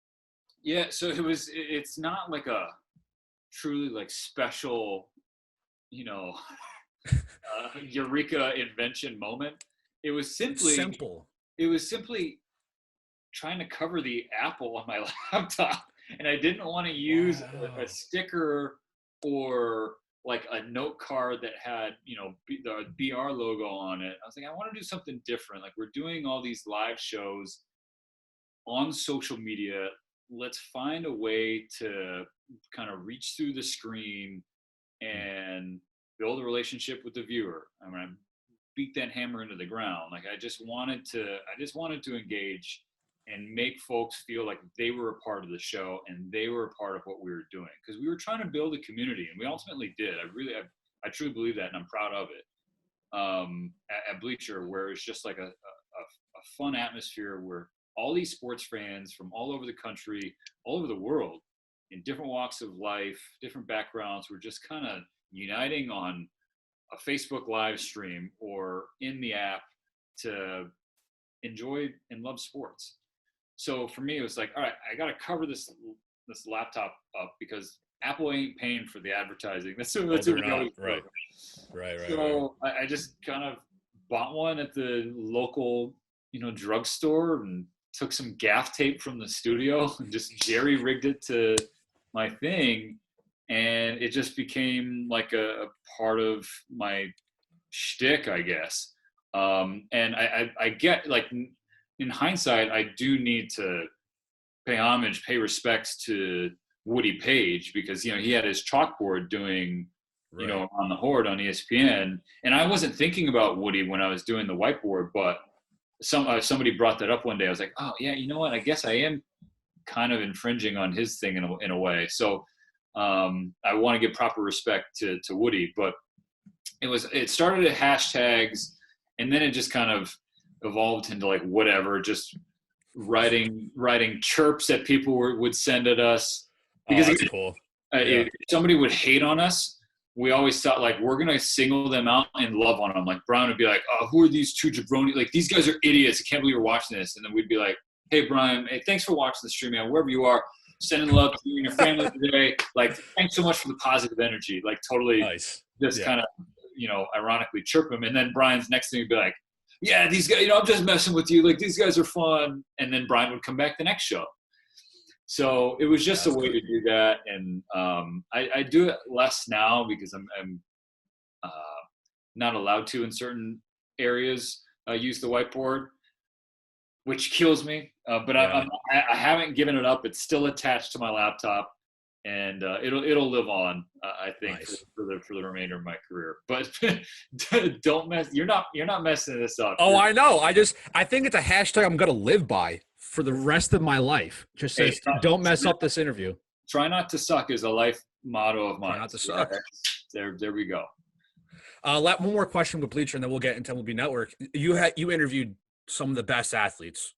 Yeah, so it's not like a truly like special, you know, eureka invention moment. It was simple. It was simply trying to cover the Apple on my laptop, and I didn't want to use a sticker or like a note card that had, you know, the BR logo on it. I was like, I want to do something different. Like, we're doing all these live shows on social media. let's find a way to kind of reach through the screen and build a relationship with the viewer. I'm gonna beat that hammer into the ground. Like I just wanted to engage and make folks feel like they were a part of the show and they were a part of what we were doing, because we were trying to build a community, and we ultimately did. I truly believe that, and I'm proud of it. At Bleacher, where it's just like a fun atmosphere where all these sports fans from all over the country, all over the world, in different walks of life, different backgrounds, were just kind of uniting on a Facebook live stream or in the app to enjoy and love sports. So for me, it was like, all right, I got to cover this laptop up because Apple ain't paying for the advertising. That's what we always do. Right. So I just kind of bought one at the local, drugstore, and took some gaff tape from the studio and just jerry rigged it to my thing. And it just became like a part of my shtick, I guess. And I get, like, in hindsight, I do need to pay homage, pay respects to Woody Page, because, he had his chalkboard doing, on the Horde on ESPN. And I wasn't thinking about Woody when I was doing the whiteboard, but somebody brought that up one day. I was like, oh yeah, you know what? I guess I am kind of infringing on his thing in a way. So I want to give proper respect to Woody, but it started at hashtags, and then it just kind of evolved into like whatever, just writing chirps that people would send at us, because that's cool. If somebody would hate on us, we always thought like we're gonna single them out and love on them. Like Brian would be like, "Oh, who are these two jabroni? Like these guys are idiots. I can't believe you're watching this." And then we'd be like, "Hey Brian, hey, thanks for watching the stream, man. Wherever you are, sending love to you and your family today. Like thanks so much for the positive energy." Like totally nice. Just kind of ironically chirp him. And then Brian's next thing would be like, "Yeah, these guys, I'm just messing with you. Like these guys are fun." And then Brian would come back the next show. So it was just a way to do that, and I do it less now because I'm not allowed to in certain areas use the whiteboard, which kills me. But I haven't given it up. It's still attached to my laptop, and it'll live on. I think for the remainder of my career. But don't mess. You're not messing this up. Oh, I know. I think it's a hashtag I'm gonna live by for the rest of my life. Just says, don't mess up this interview. Try not to suck is a life motto of mine. Try not to suck. There we go. One more question with Bleacher, and then we'll get into MLB Network. You interviewed some of the best athletes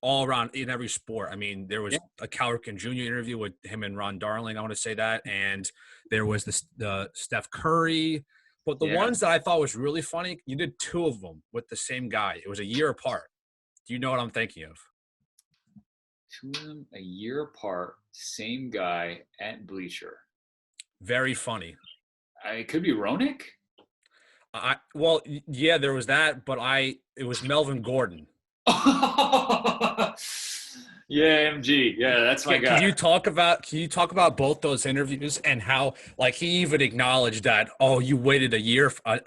all around in every sport. I mean, there was a Cal Ripken Jr. interview with him and Ron Darling. I want to say that. And there was the Steph Curry. But the ones that I thought was really funny, you did two of them with the same guy. It was a year apart. Do you know what I'm thinking of? Two of them a year apart, same guy at Bleacher. Very funny. It could be Roenick. Well, yeah, there was that, but it was Melvin Gordon. Yeah, MG. Yeah, that's my guy. Can you talk about both those interviews and how, like, he even acknowledged that, oh, you waited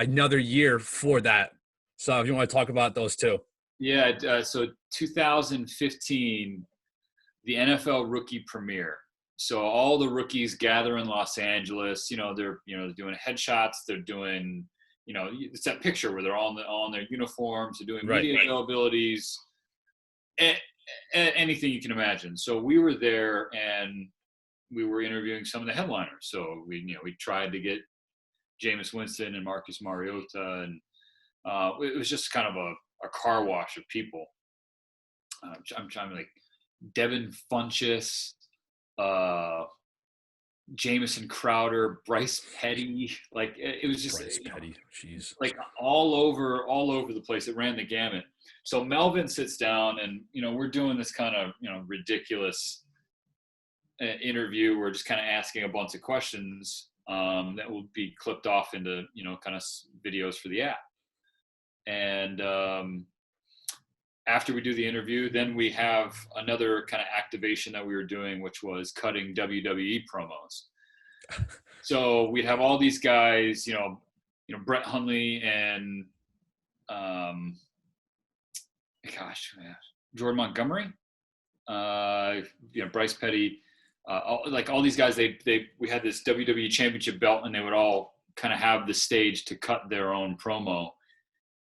another year for that. So if you want to talk about those two. Yeah, so 2015, the NFL rookie premiere. So all the rookies gather in Los Angeles. They're doing headshots. They're doing it's that picture where they're all in their uniforms. They're doing media availabilities. Anything you can imagine. So we were there and we were interviewing some of the headliners. So we tried to get Jameis Winston and Marcus Mariota, and it was just kind of a car wash of people. I'm trying to, like, Devin Funchess, Jamison Crowder, Bryce Petty. Like it was just Bryce Petty. Jeez. Like all over the place. It ran the gamut. So Melvin sits down, and we're doing this kind of ridiculous interview. We're just kind of asking a bunch of questions that will be clipped off into kind of videos for the app. And after we do the interview, then we have another kind of activation that we were doing, which was cutting WWE promos. So we'd have all these guys, Brett Hundley and Jordan Montgomery. Bryce Petty, all these guys. We had this WWE Championship belt, and they would all kind of have the stage to cut their own promo,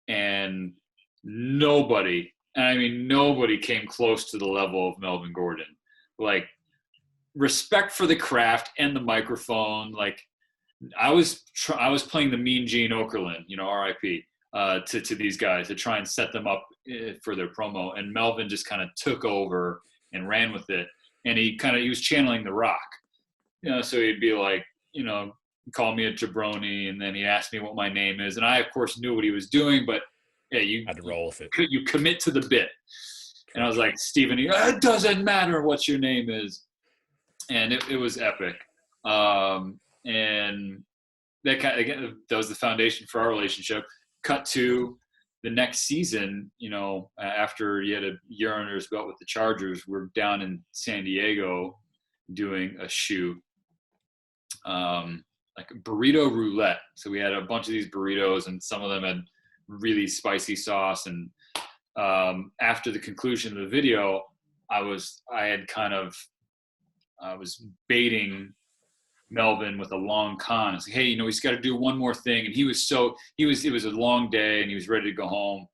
and nobody came close to the level of Melvin Gordon. Like, respect for the craft and the microphone. Like, I was playing the Mean Gene Okerlund, R.I.P. To these guys to try and set them up for their promo, and Melvin just kind of took over and ran with it, and he was channeling The Rock, so he'd be like, call me a jabroni, and then he asked me what my name is, and I of course knew what he was doing, but yeah, you had to roll with it. You commit to the bit, and I was like, Steven, it doesn't matter what your name is, and it was epic, and that was the foundation for our relationship. Cut to the next season, after he had a year under his belt with the Chargers, we're down in San Diego doing a shoot, like burrito roulette. So we had a bunch of these burritos, and some of them had really spicy sauce. And after the conclusion of the video, I was baiting Melvin with a long con. It's like, hey, he's got to do one more thing. And it was a long day, and he was ready to go home.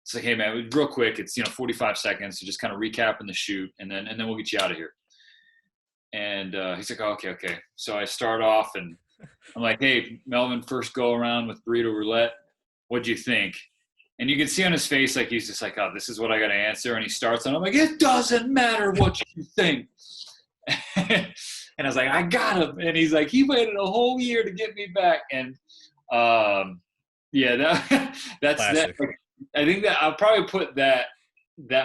It's like, hey man, real quick, it's 45 seconds to just kind of recapping the shoot, and then we'll get you out of here. And he's like, oh, okay. So I start off, and I'm like, hey Melvin, first go around with burrito roulette, what'd you think? And you can see on his face, like, he's just like, oh, this is what I got to answer. And he starts, and I'm like, it doesn't matter what you think. And I was like, I got him. And he's like, he waited a whole year to get me back. And that's classic. that. I think that I'll probably put that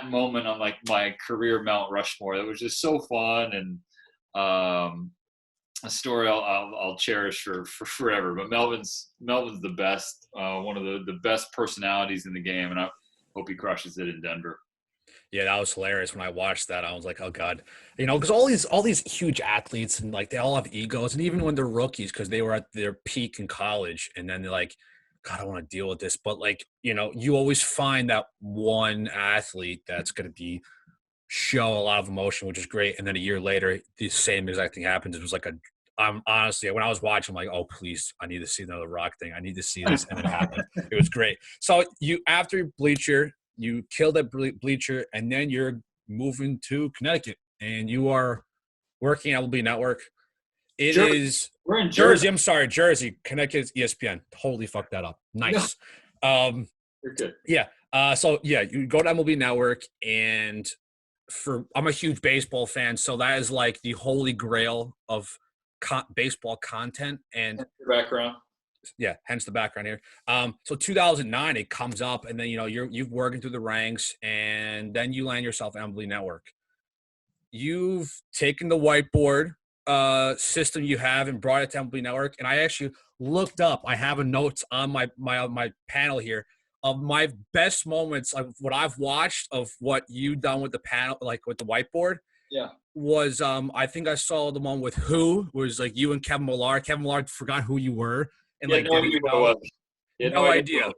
moment on like my career Mount Rushmore. That was just so fun, and a story I'll cherish for forever. But Melvin's the best, one of the best personalities in the game, and I hope he crushes it in Denver. Yeah, that was hilarious. When I watched that, I was like, oh God, because all these huge athletes, and like, they all have egos, and even when they're rookies, because they were at their peak in college, and then they're like, God, I don't want to deal with this. But like, you always find that one athlete that's going to show a lot of emotion, which is great. And then a year later, the same exact thing happens. It was like I'm honestly, when I was watching, I'm like, oh please, I need to see another Rock thing. I need to see this, and it happened. It was great. So after Bleacher, you killed at Bleacher, and then you're moving to Connecticut, and you are working at MLB Network. We're in Jersey. I'm sorry, Jersey. Connecticut's ESPN. Totally fucked that up. Nice. You're good. Yeah. So you go to MLB Network, and I'm a huge baseball fan, so that is like the holy grail of baseball content. And the background. Yeah, hence the background here. So 2009, it comes up, and then you've working through the ranks, and then you land yourself at MLB Network. You've taken the whiteboard system you have and brought it to MLB Network, and I actually looked up. I have a notes on my panel here of my best moments of what I've watched of what you've done with the panel, like with the whiteboard. Yeah. Was I think I saw the one with who was like you and Kevin Millar. Kevin Millar forgot who you were. And like, no idea.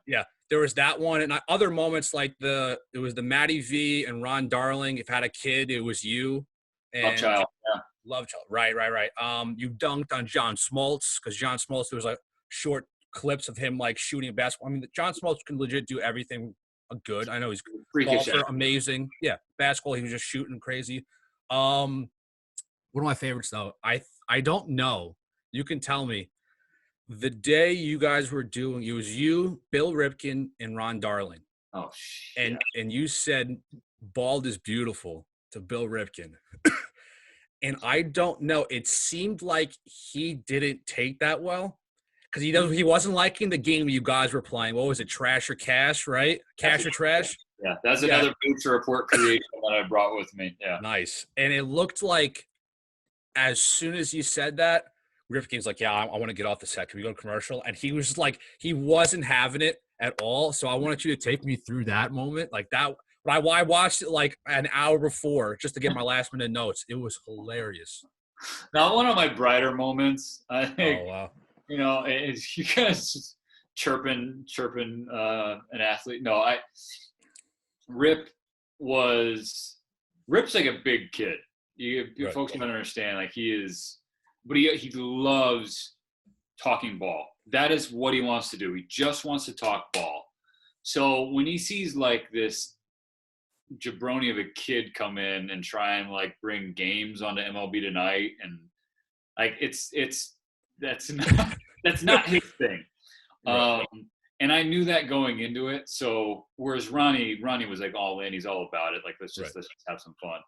Yeah. There was that one, and other moments like it was the Matty V and Ron Darling. If I had a kid, it was you. And Love Child. Yeah. Love Child. Right. You dunked on John Smoltz, because John Smoltz, there was like short clips of him like shooting a basketball. I mean, John Smoltz can legit do everything good. I know he's golfer, amazing. Yeah, basketball, he was just shooting crazy. One of my favorites though, I don't know. You can tell me. The day you guys were doing, it was you, Bill Ripken, and Ron Darling. Oh, shit. And you said, bald is beautiful to Bill Ripken. And I don't know. It seemed like he didn't take that well, because he wasn't liking the game you guys were playing. What was it, Trash or Cash, right? Cash or Trash? Yeah, that's another Bleacher Report creation that I brought with me. Yeah. Nice. And it looked like as soon as you said that, Ripken's like, yeah, I want to get off the set. Can we go to commercial? And he was like, he wasn't having it at all. So I wanted you to take me through that moment. Like that, I watched it like an hour before just to get my last minute notes. It was hilarious. Not one of my brighter moments. I think, oh, wow. It's you guys just chirping an athlete. No, Rip was Rip's like a big kid. You Right. folks don't understand. Like but he loves talking ball. That is what he wants to do. He just wants to talk ball. So when he sees like this jabroni of a kid come in and try and like bring games onto MLB Tonight, and like that's not his thing. Right. And I knew that going into it. So whereas Ronnie was like all in, he's all about it. Like let's just have some fun.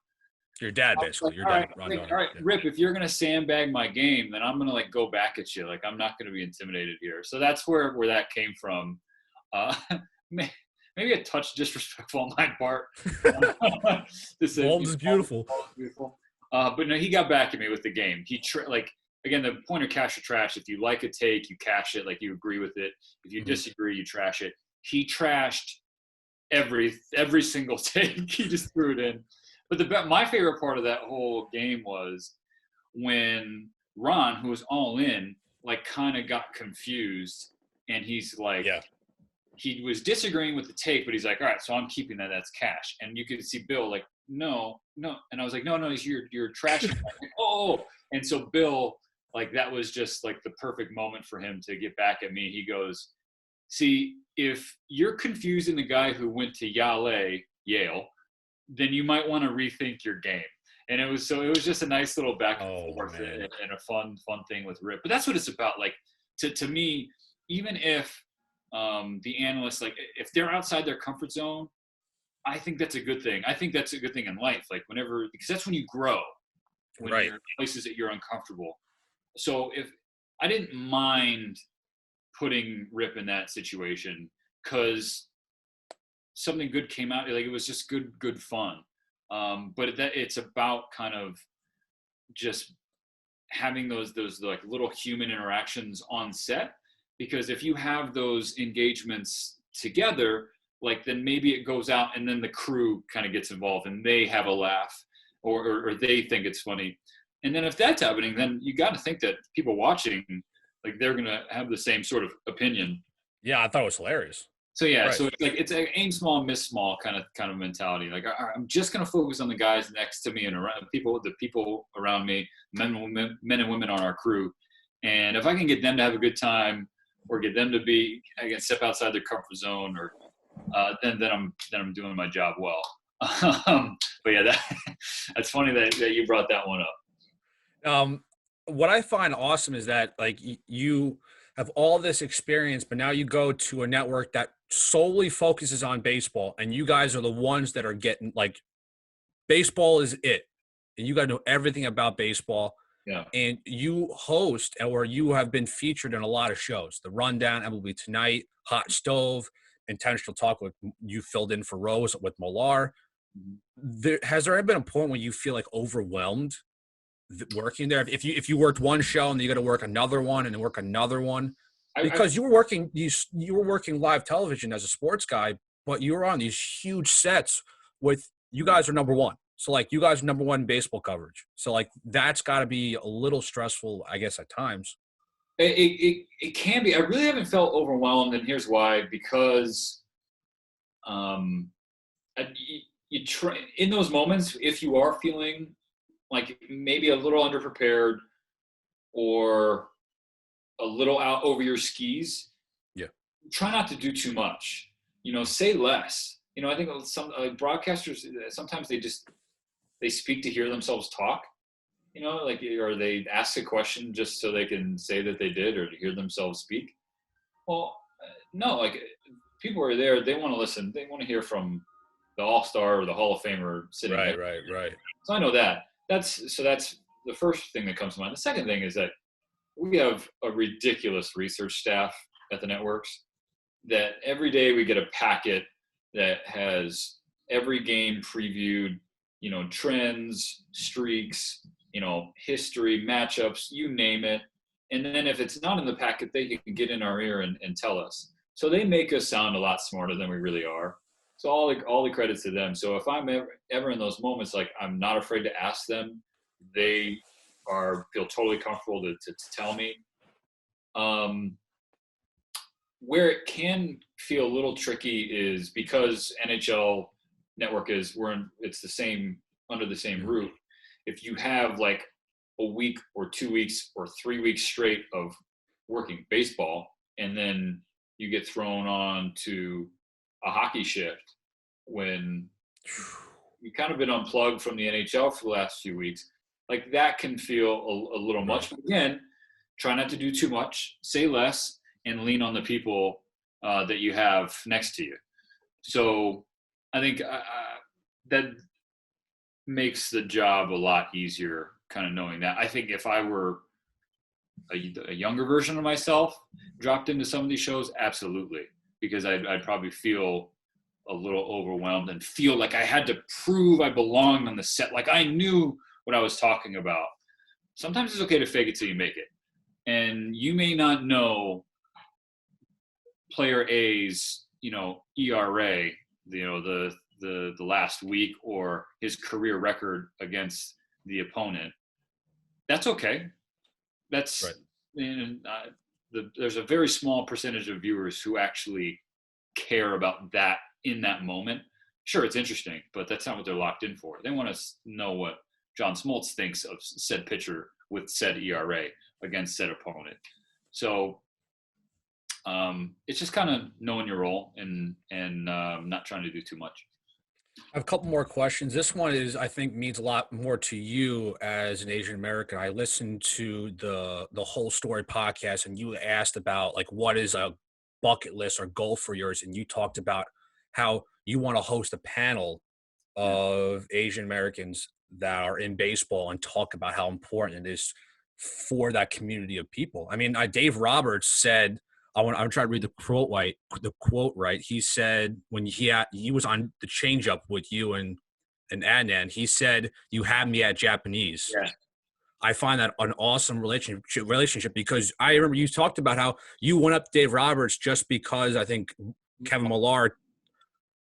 Your dad, basically. Your All dad. right, all right, Rip, if you're gonna sandbag my game, then I'm gonna like go back at you. Like I'm not gonna be intimidated here. So that's where that came from. Maybe a touch disrespectful on my part. Ball is beautiful. But no, he got back at me with the game. Like again, the pointer cash or trash. If you like a take, you cash it. Like you agree with it. If you disagree, you trash it. He trashed every single take. He just threw it in. But my favorite part of that whole game was when Ron, who was all in, like kind of got confused, and he's like, he was disagreeing with the take, but he's like, all right, so I'm keeping that. That's cash. And you could see Bill like, no. And I was like, no, you're trashing. Like, oh. And so Bill, like that was just like the perfect moment for him to get back at me. He goes, see, if you're confusing the guy who went to Yale, then you might want to rethink your game. And it was just a nice little back and forth and a fun thing with Rip. But that's what it's about. Like to me, even if the analysts, like if they're outside their comfort zone, I think that's a good thing. I think that's a good thing in life. Like because that's when you grow, when you're in places that you're uncomfortable. So if I didn't mind putting Rip in that situation, because something good came out. Like it was just good fun. But it's about kind of just having those like little human interactions on set, because if you have those engagements together, like then maybe it goes out and then the crew kind of gets involved and they have a laugh or they think it's funny. And then if that's happening, then you got to think that people watching, like they're going to have the same sort of opinion. Yeah, I thought it was hilarious. So so it's like it's an aim small, miss small kind of mentality. Like I'm just gonna focus on the guys next to me and around the people around me, men and women on our crew, and if I can get them to have a good time or get them to be, I can step outside their comfort zone, or then I'm doing my job well. But yeah, that's funny that you brought that one up. What I find awesome is that like you have all this experience, but now you go to a network that solely focuses on baseball, and you guys are the ones that are getting like baseball is it, and you got to know everything about baseball. Yeah. And you host, or you have been featured in a lot of shows: The Rundown, MLB Tonight, Hot Stove, Intentional Talk. With you filled in for Rose with Millar. Has there ever been a point when you feel like overwhelmed working there? If you worked one show and you got to work another one and then work another one, because you were working live television as a sports guy, but you were on these huge sets with, you guys are number one. So like you guys are number one in baseball coverage. So like that's got to be a little stressful, I guess, at times. It can be. I really haven't felt overwhelmed, and here's why. Because you try in those moments, if you are feeling like maybe a little underprepared or a little out over your skis, try not to do too much. Say less. I think some broadcasters sometimes they speak to hear themselves talk. Or they ask a question just so they can say that they did, or to hear themselves speak. Well, no, like people are there. They want to listen. They want to hear from the All-Star or the Hall of Famer sitting there. Right. So I know that. That's the first thing that comes to mind. The second thing is that we have a ridiculous research staff at the networks that every day we get a packet that has every game previewed, trends, streaks, history, matchups, you name it. And then if it's not in the packet, they can get in our ear and tell us. So they make us sound a lot smarter than we really are. So all the credits to them. So if I'm ever in those moments, like I'm not afraid to ask them, they feel totally comfortable to tell me. Where it can feel a little tricky is because NHL Network it's the same under the same roof, if you have like a week or 2 weeks or 3 weeks straight of working baseball, and then you get thrown on to a hockey shift when you've kind of been unplugged from the NHL for the last few weeks, like that can feel a little much. But again, try not to do too much, say less, and lean on the people that you have next to you. So I think that makes the job a lot easier, kind of knowing that. I think if I were a younger version of myself dropped into some of these shows, absolutely, because I'd probably feel a little overwhelmed and feel like I had to prove I belonged on the set, like I knew what I was talking about. Sometimes it's okay to fake it till you make it, and you may not know player A's ERA, the last week, or his career record against the opponent. That's okay. That's right. And there's a very small percentage of viewers who actually care about that in that moment. Sure, it's interesting, but that's not what they're locked in for. They want to know what John Smoltz thinks of said pitcher with said ERA against said opponent. So it's just kind of knowing your role and not trying to do too much. I have a couple more questions. This one I think means a lot more to you as an Asian American. I listened to the Whole Story podcast, and you asked about like what is a bucket list or goal for yours, and you talked about how you want to host a panel of Asian Americans that are in baseball and talk about how important it is for that community of people. I mean, Dave Roberts said, I'm trying to read the quote right. He said when he was on the change up with you and Adnan, he said, "You had me at Japanese." Yeah. I find that an awesome relationship because I remember you talked about how you went up to Dave Roberts just because I think Kevin Millar,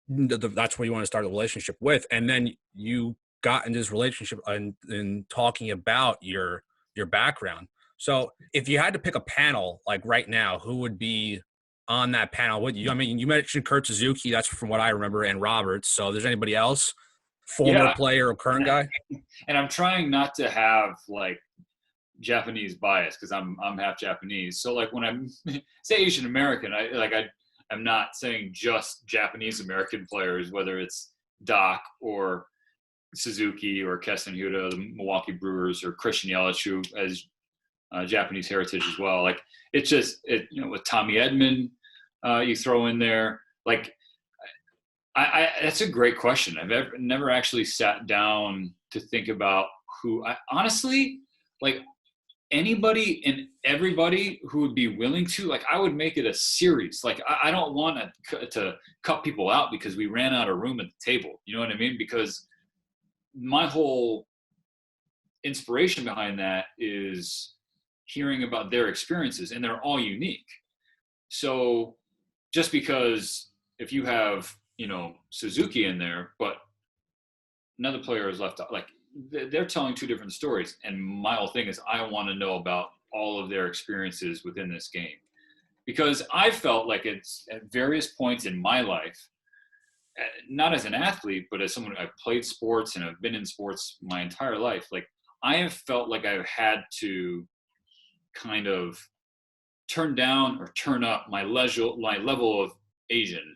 that's what you want to start a relationship with, and then you got into this relationship and talking about your background. So if you had to pick a panel, like right now, who would be on that panel with you? I mean, you mentioned Kurt Suzuki. That's from what I remember, and Roberts. So there's anybody else, former player or current guy? And I'm trying not to have like Japanese bias because I'm half Japanese. So like when I say Asian American, I'm not saying just Japanese American players, whether it's Doc or Suzuki or Keston Hiura, the Milwaukee Brewers, or Christian Yelich, who has Japanese heritage as well. Like it's just with Tommy Edman, you throw in there. Like I that's a great question. I've never actually sat down to think about who. Honestly, like anybody and everybody who would be willing to. Like I would make it a series. Like I don't want to cut people out because we ran out of room at the table. You know what I mean? Because my whole inspiration behind that is hearing about their experiences, and they're all unique. So just because if you have Suzuki in there, but another player is left out, like they're telling two different stories. And my whole thing is I want to know about all of their experiences within this game, because I felt like it's at various points in my life, not as an athlete, but as someone I've played sports and I've been in sports my entire life. Like I have felt like I've had to kind of turn down or turn up my level of Asian.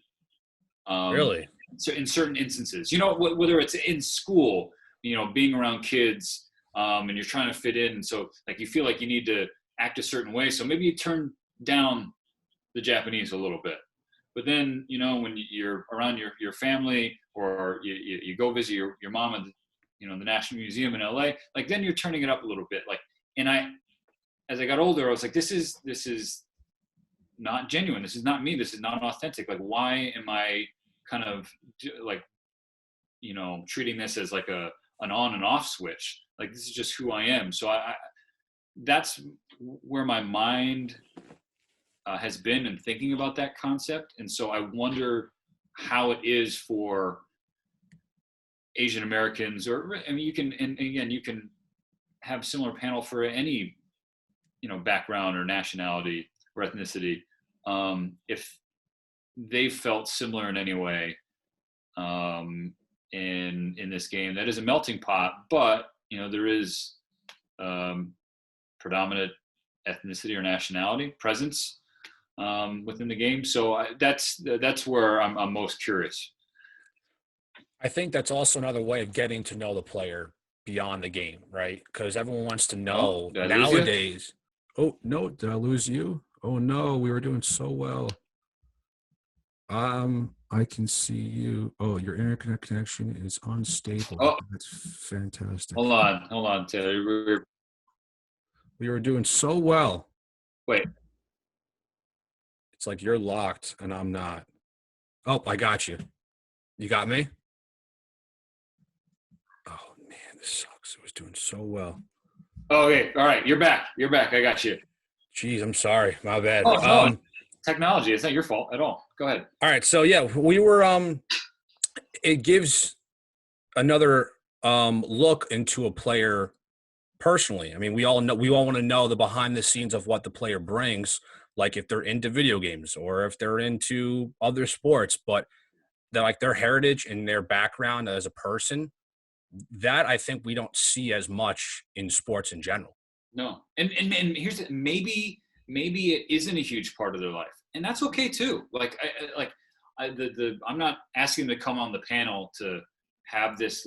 Really? So in certain instances, whether it's in school, being around kids, and you're trying to fit in. And so like, you feel like you need to act a certain way. So maybe you turn down the Japanese a little bit, but then, when you're around your family, or you go visit your mom at the National Museum in LA, like then you're turning it up a little bit. Like, and as I got older, I was like, this is not genuine. This is not me. This is not authentic. Like, why am I kind of like, treating this as like an on and off switch? Like, this is just who I am. So that's where my mind has been in thinking about that concept. And so I wonder how it is for Asian Americans, or, I mean, you can have similar panel for any, background or nationality or ethnicity. If they felt similar in any way, in this game that is a melting pot, but there is predominant ethnicity or nationality presence within the game. So that's where I'm most curious. I think that's also another way of getting to know the player beyond the game, right? Because everyone wants to know nowadays. Oh no, did I lose you? Oh no, we were doing so well. I can see you. Oh, your internet connection is unstable. Oh, that's fantastic. Hold on, Taylor. We were doing so well. Wait. It's like you're locked and I'm not. Oh, I got you. You got me? Oh man, this sucks. It was doing so well. Okay, all right. You're back. I got you. Jeez, I'm sorry. My bad. Oh, no. Technology. It's not your fault at all. Go ahead. All right. So yeah, we were it gives another look into a player personally. I mean, we all want to know the behind the scenes of what the player brings, like if they're into video games or if they're into other sports, but they're like their heritage and their background as a person, that I think we don't see as much in sports in general. No. And here's maybe it isn't a huge part of their life. And that's okay too. I'm not asking them to come on the panel to have this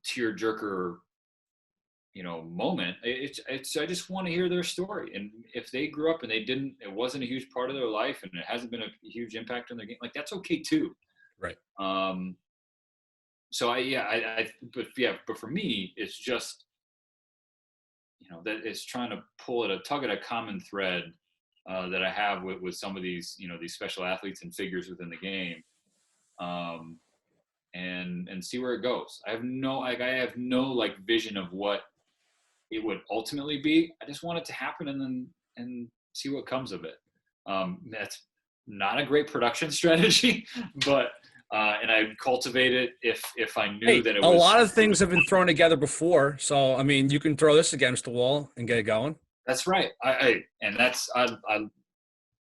tear jerker, moment. It's I just want to hear their story. And if they grew up and it wasn't a huge part of their life and it hasn't been a huge impact on their game, that's okay too. Right. So but for me, it's just, that it's trying to tug at a common thread that I have with some of these, these special athletes and figures within the game, and see where it goes. I have no vision of what it would ultimately be. I just want it to happen and see what comes of it. That's not a great production strategy, but and I'd cultivate it if I knew that it was. A lot of things have been thrown together before, so I mean, you can throw this against the wall and get it going. That's right. I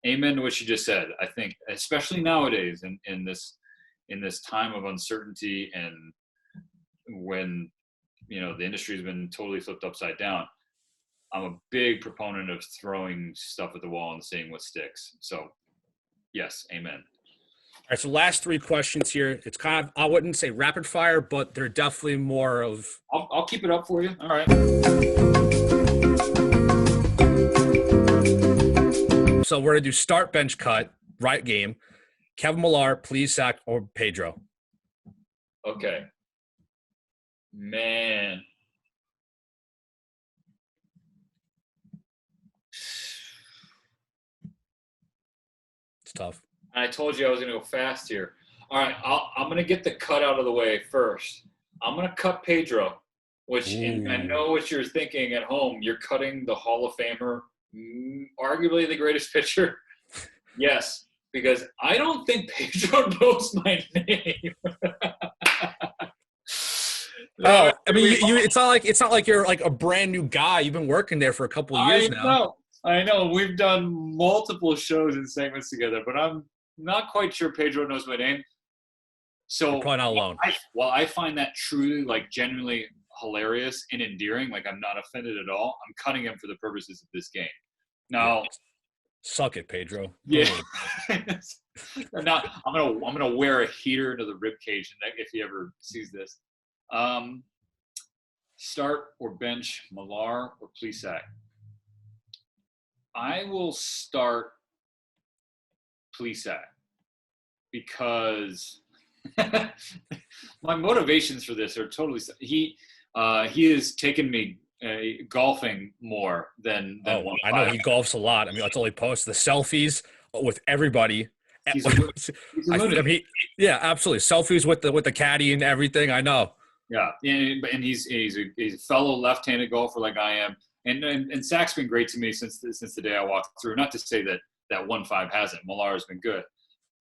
amen to what you just said. I think, especially nowadays, in this time of uncertainty and when the industry has been totally flipped upside down, I'm a big proponent of throwing stuff at the wall and seeing what sticks. So, yes, amen. All right, so last three questions here. It's kind of, I wouldn't say rapid fire, but they're definitely more of. I'll keep it up for you. All right. So we're going to do start, bench, cut, right game. Kevin Millar, please sack, or Pedro. Okay. Man. It's tough. I told you I was going to go fast here. All right, I'm going to get the cut out of the way first. I'm going to cut Pedro, which I know what you're thinking at home. You're cutting the Hall of Famer, arguably the greatest pitcher. Yes, because I don't think Pedro knows my name. Oh, I mean, it's not like you're like a brand new guy. You've been working there for a couple of years now. I know. We've done multiple shows and segments together, but I'm not quite sure Pedro knows my name. So you're probably not alone. I find that truly, genuinely hilarious and endearing. I'm not offended at all. I'm cutting him for the purposes of this game. Now, suck it, Pedro. Yeah. Now I'm gonna wear a heater into the rib cage if he ever sees this. Start or bench Millar or Plesac? I will start Plesac because my motivations for this are totally. He has taken me golfing more than one. I know he golfs a lot. I mean, that's all he posts, the selfies with everybody. He's a yeah, absolutely. Selfies with the caddy and everything. I know. Yeah, and he's a fellow left-handed golfer like I am, and Sac's been great to me since the day I walked through. Not to say that 1-5 hasn't. Millar has been good,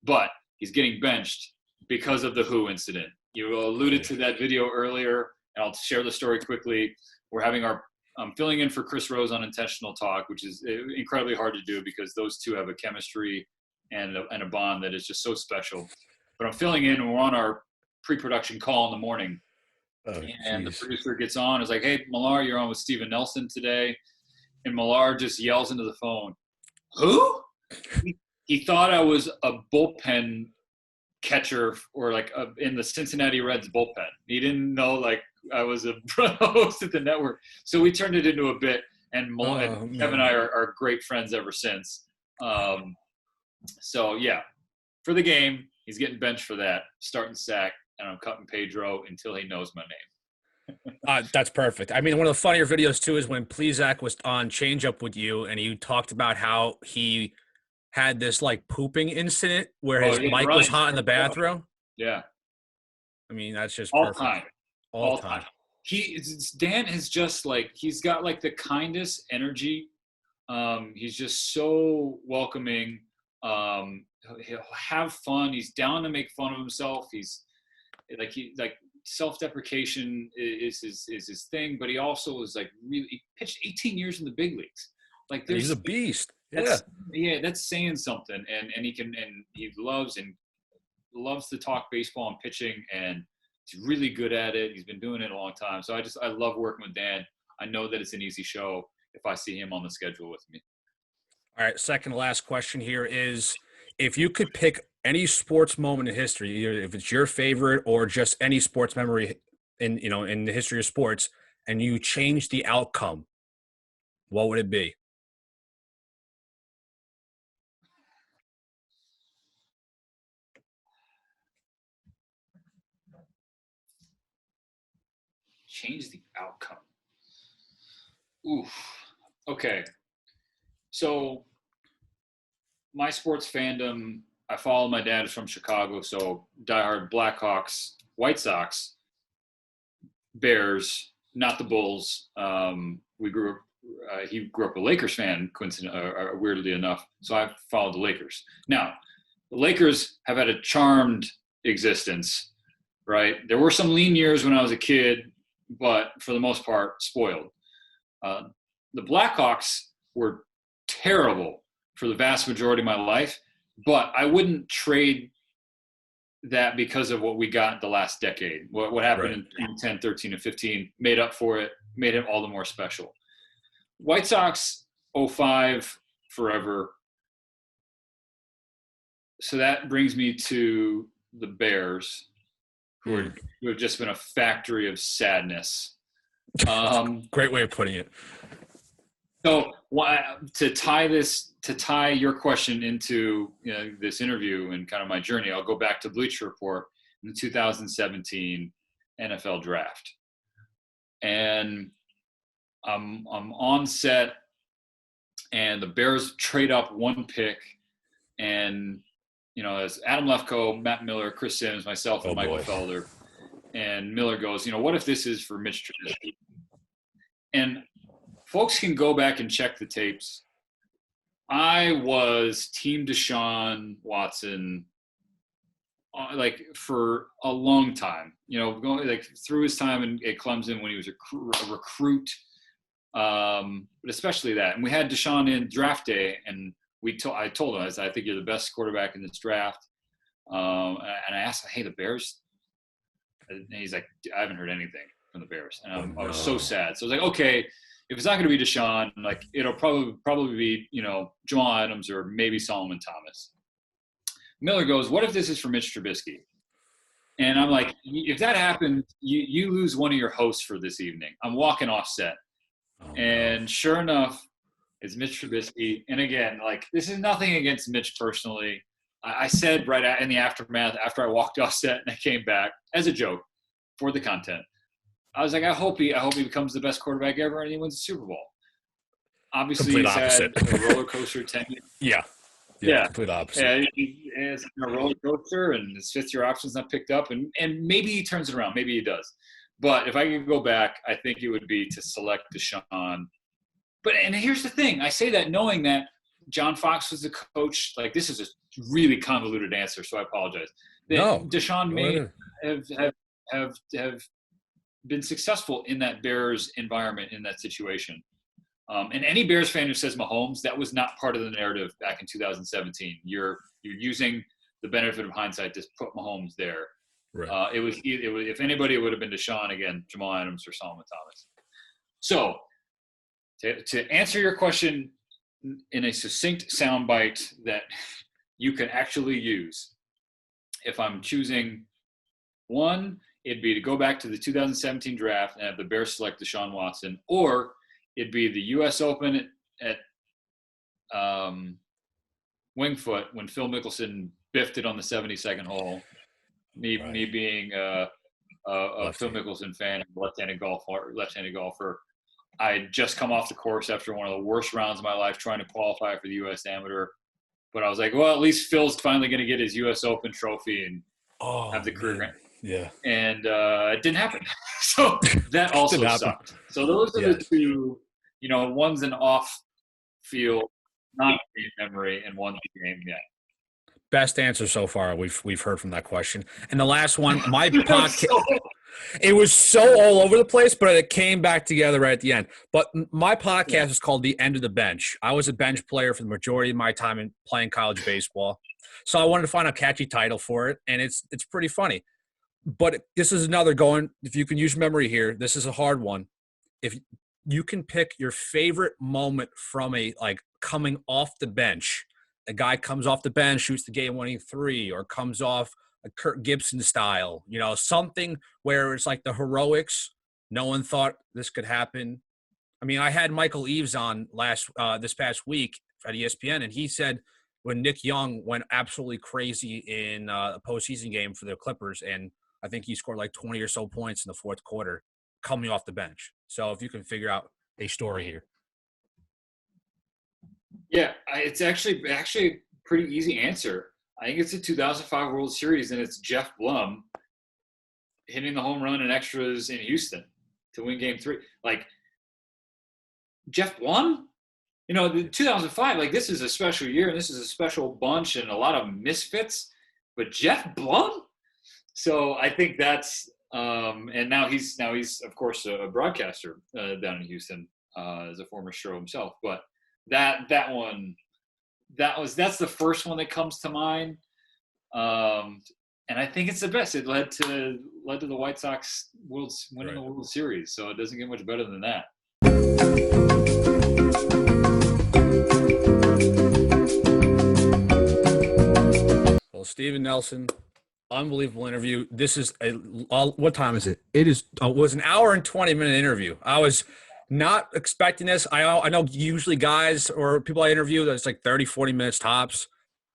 but he's getting benched because of the Who incident. You alluded to that video earlier, and I'll share the story quickly. We're having I'm filling in for Chris Rose on Intentional Talk, which is incredibly hard to do because those two have a chemistry and a bond that is just so special. but I'm filling in and we're on our pre-production call in the morning. Oh, and geez. the producer gets on, is like, "Hey, Millar, you're on with Steven Nelson today." And Millar just yells into the phone, "Who?" He thought I was a bullpen catcher or like in the Cincinnati Reds bullpen. He didn't know like I was a host at the network. So we turned it into a bit, and Kevin and I are great friends ever since. So yeah, for the game, he's getting benched for that, starting sack, and I'm cutting Pedro until he knows my name. That's perfect. I mean, one of the funnier videos too is when Plesac was on Change Up with you, and he talked about how he had this like pooping incident where his mic was hot in the bathroom. Yeah. I mean, that's just all perfect. time. All time. Dan is just like, he's got like the kindest energy. He's just so welcoming. He'll have fun. He's down to make fun of himself. He's like self-deprecation is his thing, but he also is like really, he pitched 18 years in the big leagues. Like he's a beast. Yeah. That's saying something. And he loves to talk baseball and pitching, and he's really good at it. He's been doing it a long time. So I love working with Dan. I know that it's an easy show if I see him on the schedule with me. All right. Second to last question here is, if you could pick any sports moment in history, either if it's your favorite or just any sports memory in the history of sports, and you change the outcome, what would it be? Change the outcome. Oof. Okay. So my sports fandom, I follow, my dad is from Chicago, so diehard Blackhawks, White Sox, Bears, not the Bulls. He grew up a Lakers fan, weirdly enough, so I followed the Lakers. Now, the Lakers have had a charmed existence, right? There were some lean years when I was a kid, but for the most part, spoiled. The Blackhawks were terrible for the vast majority of my life, but I wouldn't trade that because of what we got the last decade. What happened in 10, 13, and 15 made up for it, made it all the more special. White Sox, 05, forever. So that brings me to the Bears, who have just been a factory of sadness. Great way of putting it. So to tie your question into this interview and kind of my journey, I'll go back to Bleacher Report in the 2017 NFL Draft, and I'm on set, and the Bears trade up one pick, and as Adam Lefkoe, Matt Miller, Chris Sims, myself, and Michael Felder, and Miller goes, what if this is for Mitch Trubisky? And folks can go back and check the tapes. I was Team Deshaun Watson, for a long time. Going through his time at Clemson when he was a recruit, but especially that. And we had Deshaun in draft day, and I told him, I think you're the best quarterback in this draft. And I asked him, hey, the Bears? And he's like, I haven't heard anything from the Bears. And I was so sad. So I was like, okay, if it's not going to be Deshaun, it'll probably be, Jamal Adams or maybe Solomon Thomas. Miller goes, what if this is for Mitch Trubisky? And I'm like, if that happens, you lose one of your hosts for this evening. I'm walking off set. And sure enough, it's Mitch Trubisky. And again, this is nothing against Mitch personally. I said right in the aftermath, after I walked off set and I came back, as a joke for the content, I was like, I hope he becomes the best quarterback ever and he wins the Super Bowl. Obviously, he's had a roller coaster tenure. Yeah, complete opposite. Yeah, it's a roller coaster, and his fifth-year option's not picked up, and maybe he turns it around. Maybe he does. But if I could go back, I think it would be to select Deshaun. And here's the thing. I say that knowing that John Fox was the coach. This is a really convoluted answer, so I apologize. Deshaun may have been successful in that Bears environment, in that situation. And any Bears fan who says Mahomes, that was not part of the narrative back in 2017. You're using the benefit of hindsight, just put Mahomes there. Right. It was if anybody, it would have been Deshaun again, Jamal Adams, or Solomon Thomas. So to answer your question in a succinct soundbite that you can actually use, if I'm choosing one, it'd be to go back to the 2017 draft and have the Bears select Deshaun Watson, or it'd be the U.S. Open at Wingfoot when Phil Mickelson biffed it on the 72nd hole. Me being a Phil Mickelson fan, left-handed golfer. I had just come off the course after one of the worst rounds of my life trying to qualify for the U.S. Amateur. But I was like, well, at least Phil's finally going to get his U.S. Open trophy and have the career grant. Yeah. And it didn't happen. So that also sucked. So those are the two, one's an off-field, not game memory, and one's game, Best answer so far we've heard from that question. And the last one, my podcast, it was so all over the place, but it came back together right at the end. But my podcast is called The End of the Bench. I was a bench player for the majority of my time in playing college baseball. So I wanted to find a catchy title for it, and it's pretty funny. But this is another if you can use memory here, this is a hard one. If you can pick your favorite moment from coming off the bench, a guy comes off the bench, shoots the game-winning 3, or comes off a Kirk Gibson style, something where it's like the heroics. No one thought this could happen. I mean, I had Michael Eaves on this past week at ESPN, and he said when Nick Young went absolutely crazy in a postseason game for the Clippers, and I think he scored like 20 or so points in the fourth quarter coming off the bench. So if you can figure out a story here. Yeah, it's actually a pretty easy answer. I think it's the 2005 World Series, and it's Jeff Blum hitting the home run in extras in Houston to win Game 3. Like, Jeff Blum? The 2005, this is a special year, and this is a special bunch and a lot of misfits. But Jeff Blum? So I think that's and now he's of course a broadcaster down in Houston as a former Stro himself. But that one, that's the first one that comes to mind, and I think it's the best. It led to the White Sox winning the World Series, so it doesn't get much better than that. Well, Steven Nelson, unbelievable interview. This is what time is it? It was an hour and 20-minute interview. I was not expecting this. I know usually guys or people I interview, that's like 30, 40 minutes tops.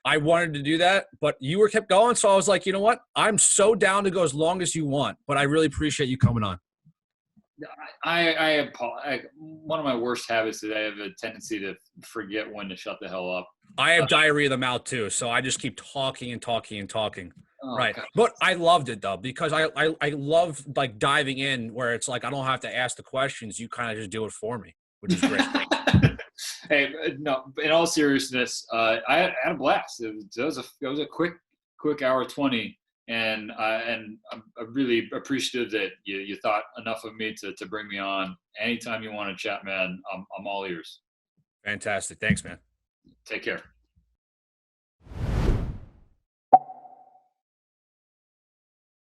I wanted to do that, but you kept going. So I was like, you know what? I'm so down to go as long as you want, but I really appreciate you coming on. One of my worst habits is I have a tendency to forget when to shut the hell up. I have diarrhea of the mouth too, so I just keep talking and talking and talking. Oh, right. God. But I loved it though, because I love diving in where it's like I don't have to ask the questions. You kind of just do it for me, which is great. Hey, no, in all seriousness, I had a blast. It was a quick hour 20, and I'm really appreciative that you thought enough of me to bring me on. Anytime you want to chat, man, I'm all ears. Fantastic. Thanks, man. Take care.